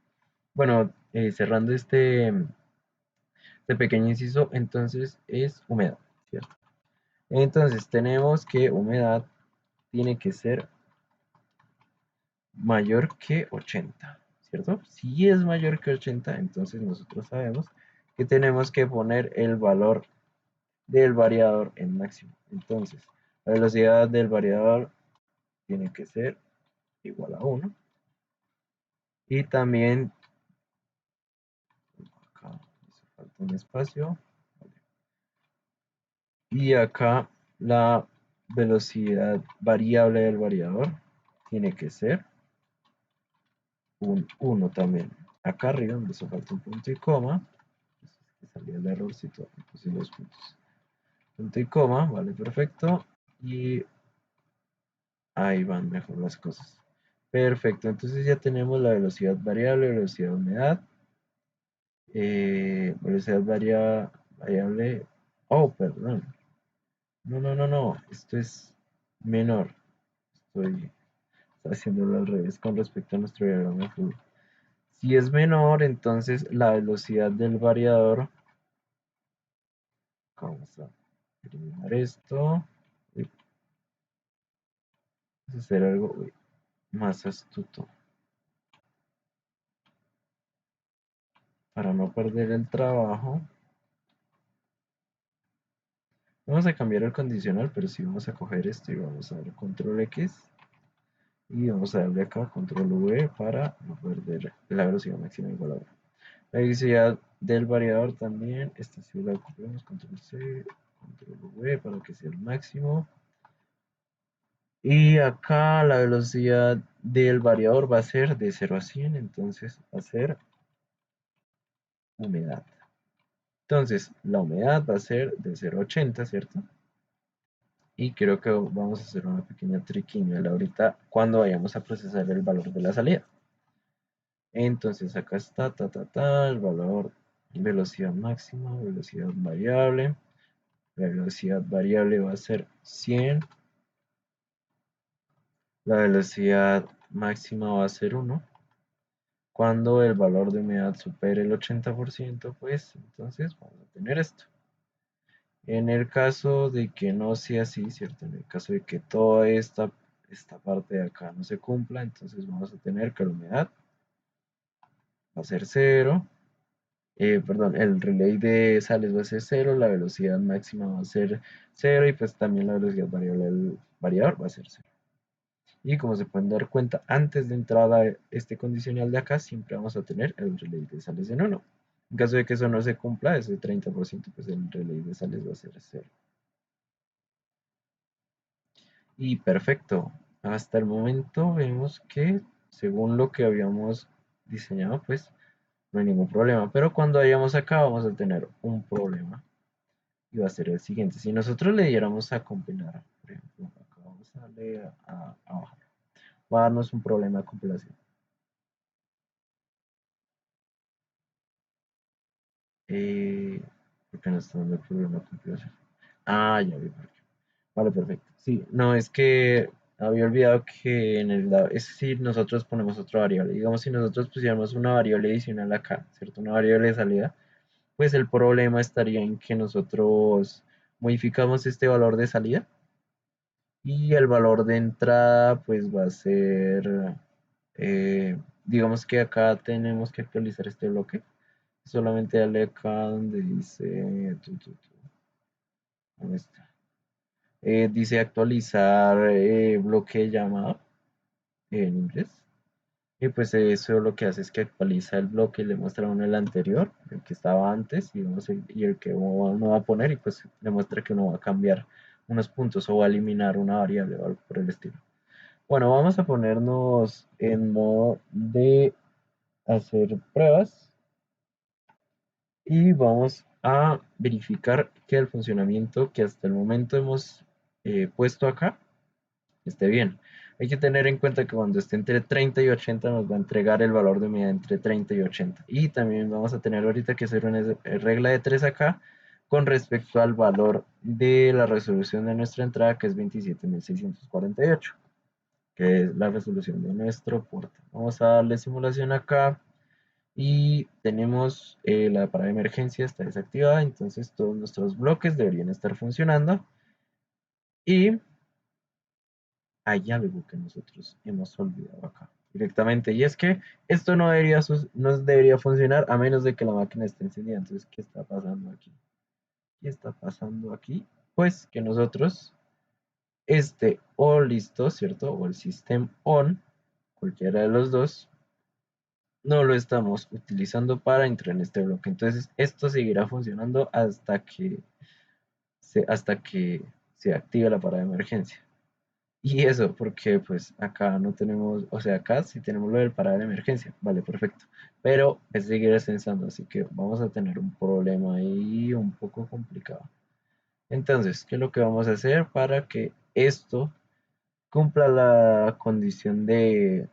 Bueno, cerrando este pequeño inciso, entonces es humedad, ¿cierto? Entonces tenemos que humedad tiene que ser mayor que 80, ¿cierto? Si es mayor que 80, entonces nosotros sabemos que tenemos que poner el valor del variador en máximo. Entonces, la velocidad del variador tiene que ser igual a 1. Y también, acá hizo falta un espacio. Y acá la velocidad variable del variador tiene que ser un 1 también. Acá arriba donde hizo falta un punto y coma, que salía el errorcito, puse los puntos. Punto y coma, vale, perfecto. Y ahí van mejor las cosas. Perfecto, entonces ya tenemos la velocidad variable, velocidad de humedad, velocidad variable. Oh, perdón. No, no, no, no. Esto es menor. Estoy haciéndolo al revés con respecto a nuestro diagrama de flujo. Si es menor, entonces la velocidad del variador. Vamos a eliminar esto. Uy, vamos a hacer algo más astuto para no perder el trabajo. Vamos a cambiar el condicional, pero sí vamos a coger esto y vamos a dar control X y vamos a darle acá control V para no perder la velocidad máxima igual a 1. La velocidad del variador también, esta sí la copiamos, control C, control V para que sea el máximo. Y acá la velocidad del variador va a ser de 0 a 100, entonces va a ser humedad. Entonces, la humedad va a ser de 0 a 80, ¿cierto? Y creo que vamos a hacer una pequeña triquiñuela ahorita cuando vayamos a procesar el valor de la salida. Entonces acá está, el valor, velocidad máxima, velocidad variable. La velocidad variable va a ser 100. La velocidad máxima va a ser 1. Cuando el valor de humedad supere el 80%, pues entonces vamos a tener esto. En el caso de que no sea así, ¿cierto? En el caso de que toda esta parte de acá no se cumpla, entonces vamos a tener que la humedad va a ser cero. Perdón, el relay de sales va a ser cero, la velocidad máxima va a ser cero y pues también la velocidad variable del variador va a ser cero. Y como se pueden dar cuenta, antes de entrar a este condicional de acá, siempre vamos a tener el relay de sales en 1. En caso de que eso no se cumpla, ese 30%, pues el relay de sales va a ser cero. Y perfecto. Hasta el momento vemos que según lo que habíamos diseñado, pues no hay ningún problema. Pero cuando vayamos acá vamos a tener un problema. Y va a ser el siguiente. Si nosotros le diéramos a compilar, por ejemplo, acá vamos a darle a bajar. Va a darnos un problema de compilación. ¿Por qué no está dando el problema de compilación? Ah, ya vi por qué. Vale, perfecto. Sí, no, es que había olvidado que en el es decir, nosotros ponemos otra variable. Digamos, si nosotros pusiéramos una variable adicional acá, ¿cierto? Una variable de salida, pues el problema estaría en que nosotros modificamos este valor de salida y el valor de entrada, pues va a ser, digamos que acá tenemos que actualizar este bloque. Solamente darle acá donde dice, ¿dónde está? Dice actualizar bloque de llamada en inglés. Y pues eso lo que hace es que actualiza el bloque y le muestra a uno el anterior, el que estaba antes, y el que uno va a poner, y pues le muestra que uno va a cambiar unos puntos o va a eliminar una variable o algo por el estilo. Bueno, vamos a ponernos en modo de hacer pruebas. y vamos a verificar que el funcionamiento que hasta el momento hemos puesto acá esté bien. Hay que tener en cuenta que cuando esté entre 30 y 80 nos va a entregar el valor de unidad entre 30 y 80. Y también vamos a tener ahorita que hacer una regla de 3 acá con respecto al valor de la resolución de nuestra entrada, que es 27.648, que es la resolución de nuestro puerto. Vamos a darle simulación acá y tenemos la parada de emergencia está desactivada, entonces todos nuestros bloques deberían estar funcionando. Y hay algo que nosotros hemos olvidado acá directamente, y es que esto no debería funcionar a menos de que la máquina esté encendida. Entonces, ¿qué está pasando aquí? ¿Qué está pasando aquí? Pues que nosotros o listo, ¿cierto? O el system on, cualquiera de los dos, no lo estamos utilizando para entrar en este bloque. Entonces, esto seguirá funcionando hasta que se active la parada de emergencia. Y eso, porque pues acá no tenemos, o sea, acá sí tenemos lo del parada de emergencia, vale, perfecto. Pero es seguir ascensando, así que vamos a tener un problema ahí un poco complicado. Entonces, ¿qué es lo que vamos a hacer para que esto cumpla la condición de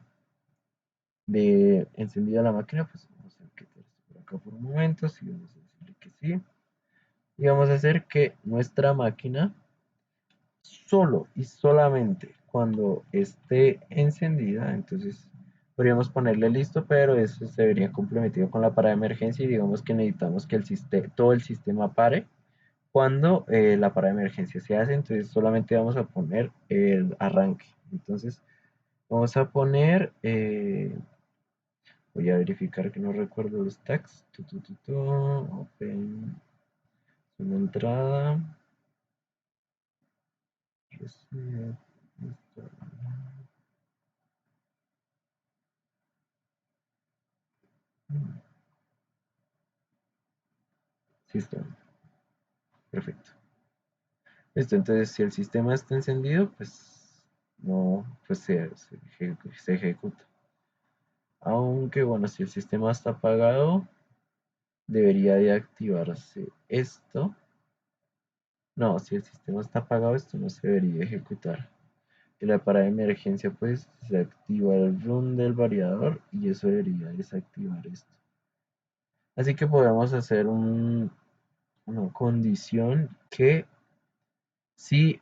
encendida la máquina? Pues vamos a quitar esto por acá por un momento, sí, vamos a decirle que sí. Y vamos a hacer que nuestra máquina solo y solamente cuando esté encendida, entonces podríamos ponerle listo, pero eso se vería comprometido con la parada de emergencia y digamos que necesitamos que todo el sistema pare cuando la parada de emergencia se hace. Entonces solamente vamos a poner el arranque. Entonces vamos a poner, voy a verificar que no recuerdo los tags, open, una entrada, reset, sistema, perfecto. Listo, entonces si el sistema está encendido, pues no, pues se ejecuta. Aunque bueno, si el sistema está apagado, debería de activarse esto. No, si el sistema está apagado, esto no se debería ejecutar. Y la parada de emergencia, pues se activa el run del variador y eso debería desactivar esto. Así que podemos hacer una condición que si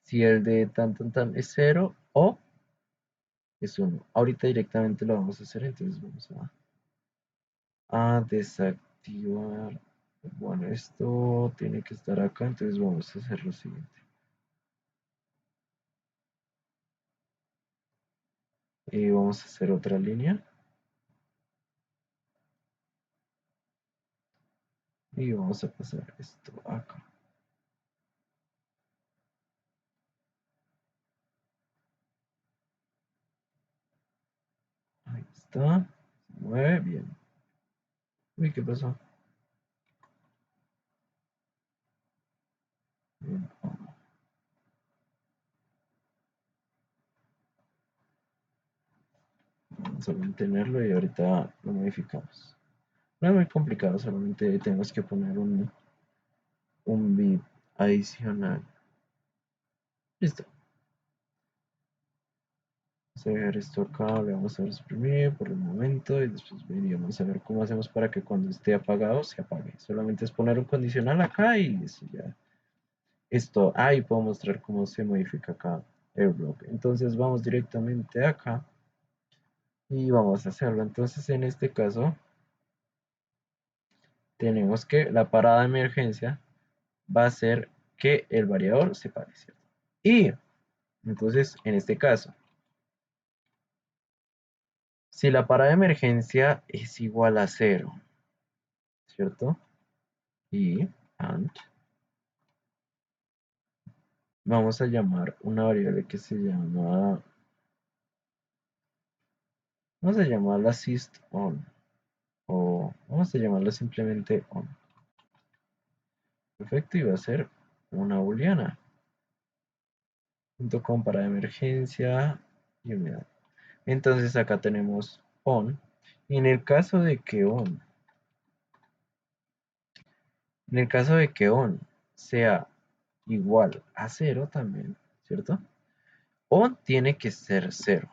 si el de tan es cero o es uno. Ahorita directamente lo vamos a hacer, entonces vamos a desactivar. Bueno, esto tiene que estar acá, entonces vamos a hacer lo siguiente. Y vamos a hacer otra línea. Y vamos a pasar esto acá. Ahí está. Se mueve bien. Uy, ¿qué pasó? Bien. Vamos a mantenerlo y ahorita lo modificamos. No es muy complicado, solamente tenemos que poner un bit adicional. Listo. Vamos a dejar esto acá, le vamos a exprimir por el momento y después veríamos a ver cómo hacemos para que cuando esté apagado se apague. Solamente es poner un condicional acá y eso ya. Esto, ahí puedo mostrar cómo se modifica acá el bloque. Entonces vamos directamente acá y vamos a hacerlo. Entonces en este caso tenemos que la parada de emergencia va a ser que el variador se pare, ¿cierto? Y entonces en este caso, si la parada de emergencia es igual a cero, ¿cierto? Y and vamos a llamar una variable que se llama, vamos a llamarla systOn o vamos a llamarla simplemente on. Perfecto, y va a ser una booleana junto con para emergencia y humedad. Entonces acá tenemos on En el caso de que on, en el caso de que on sea igual a cero también, ¿cierto? On tiene que ser cero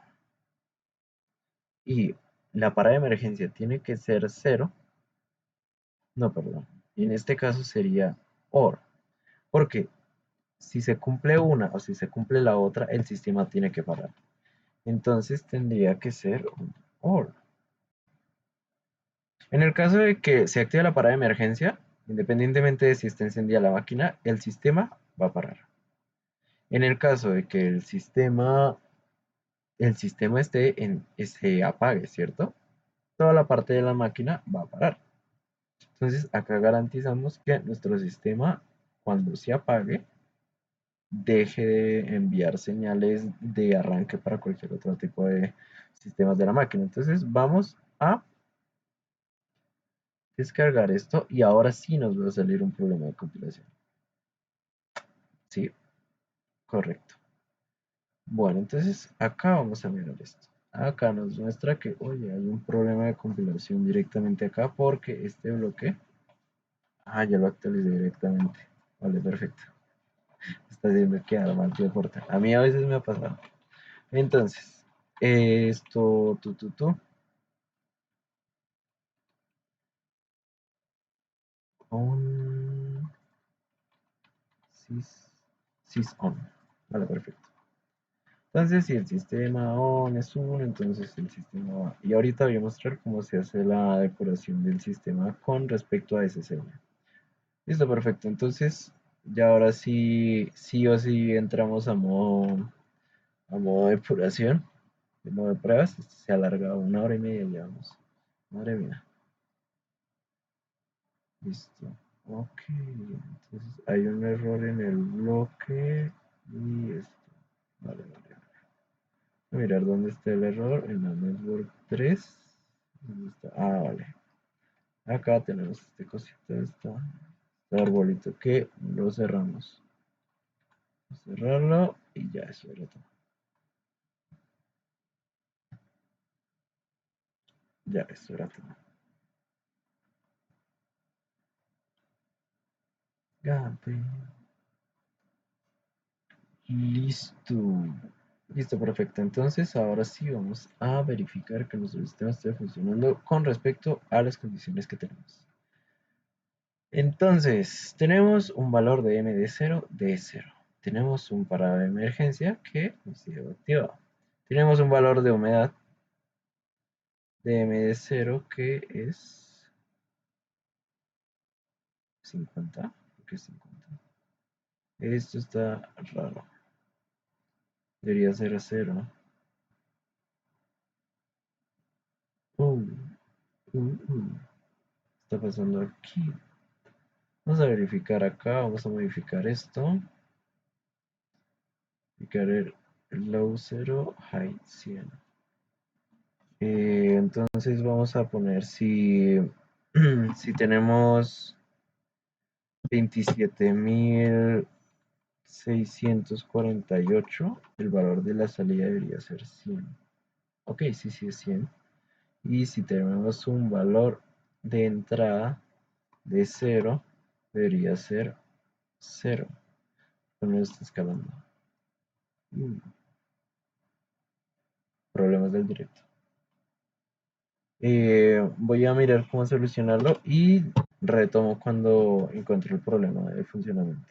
y la parada de emergencia tiene que ser cero. No, perdón. En este caso sería OR, porque si se cumple una o si se cumple la otra, el sistema tiene que parar. Entonces tendría que ser un OR. En el caso de que se active la parada de emergencia, independientemente de si está encendida la máquina, el sistema va a parar. En el caso de que el sistema se apague, ¿cierto? Toda la parte de la máquina va a parar. Entonces acá garantizamos que nuestro sistema, cuando se apague, deje de enviar señales de arranque para cualquier otro tipo de sistemas de la máquina. Entonces vamos a descargar esto y ahora sí nos va a salir un problema de compilación. Sí, correcto. Bueno, entonces acá vamos a mirar esto. Acá nos muestra que, oye, hay un problema de compilación directamente acá porque este bloque, ya lo actualicé directamente. Vale, perfecto. Está haciendo que mal de porta. A mí a veces me ha pasado. Entonces, esto, on, sys on. Vale, perfecto. Entonces, si el sistema on es 1, entonces el sistema va. Y ahorita voy a mostrar cómo se hace la depuración del sistema con respecto a ese sello. Listo, perfecto. Entonces, ya ahora sí, sí o sí entramos a modo depuración, de modo de pruebas. Esto se alarga 1 hora y media, llevamos. Madre mía. Listo. Ok. Entonces, hay un error en el bloque y esto. Vale, vale. Voy a mirar dónde está el error en la network 3. ¿Dónde está? Vale. Acá tenemos este cosito, este arbolito que lo cerramos. Cerrarlo y ya, eso era todo. Ya, eso era todo. Gape. Listo. Listo, perfecto. Entonces, ahora sí vamos a verificar que nuestro sistema esté funcionando con respecto a las condiciones que tenemos. Entonces, tenemos un valor de M de 0. Tenemos un parado de emergencia que no se ha activado. Tenemos un valor de humedad de M de 0 que es 50. ¿Por qué 50? Esto está raro. Debería ser 0. Uh, uh, uh. ¿Qué está pasando aquí? Vamos a verificar acá. Vamos a modificar esto. Modificar el low 0, high 100. Entonces vamos a poner si tenemos 27.648, el valor de la salida debería ser 100. Ok, sí, sí es 100. Y si tenemos un valor de entrada de 0, debería ser 0. No está escalando. Problemas del directo. Voy a mirar cómo solucionarlo y retomo cuando encuentre el problema de funcionamiento.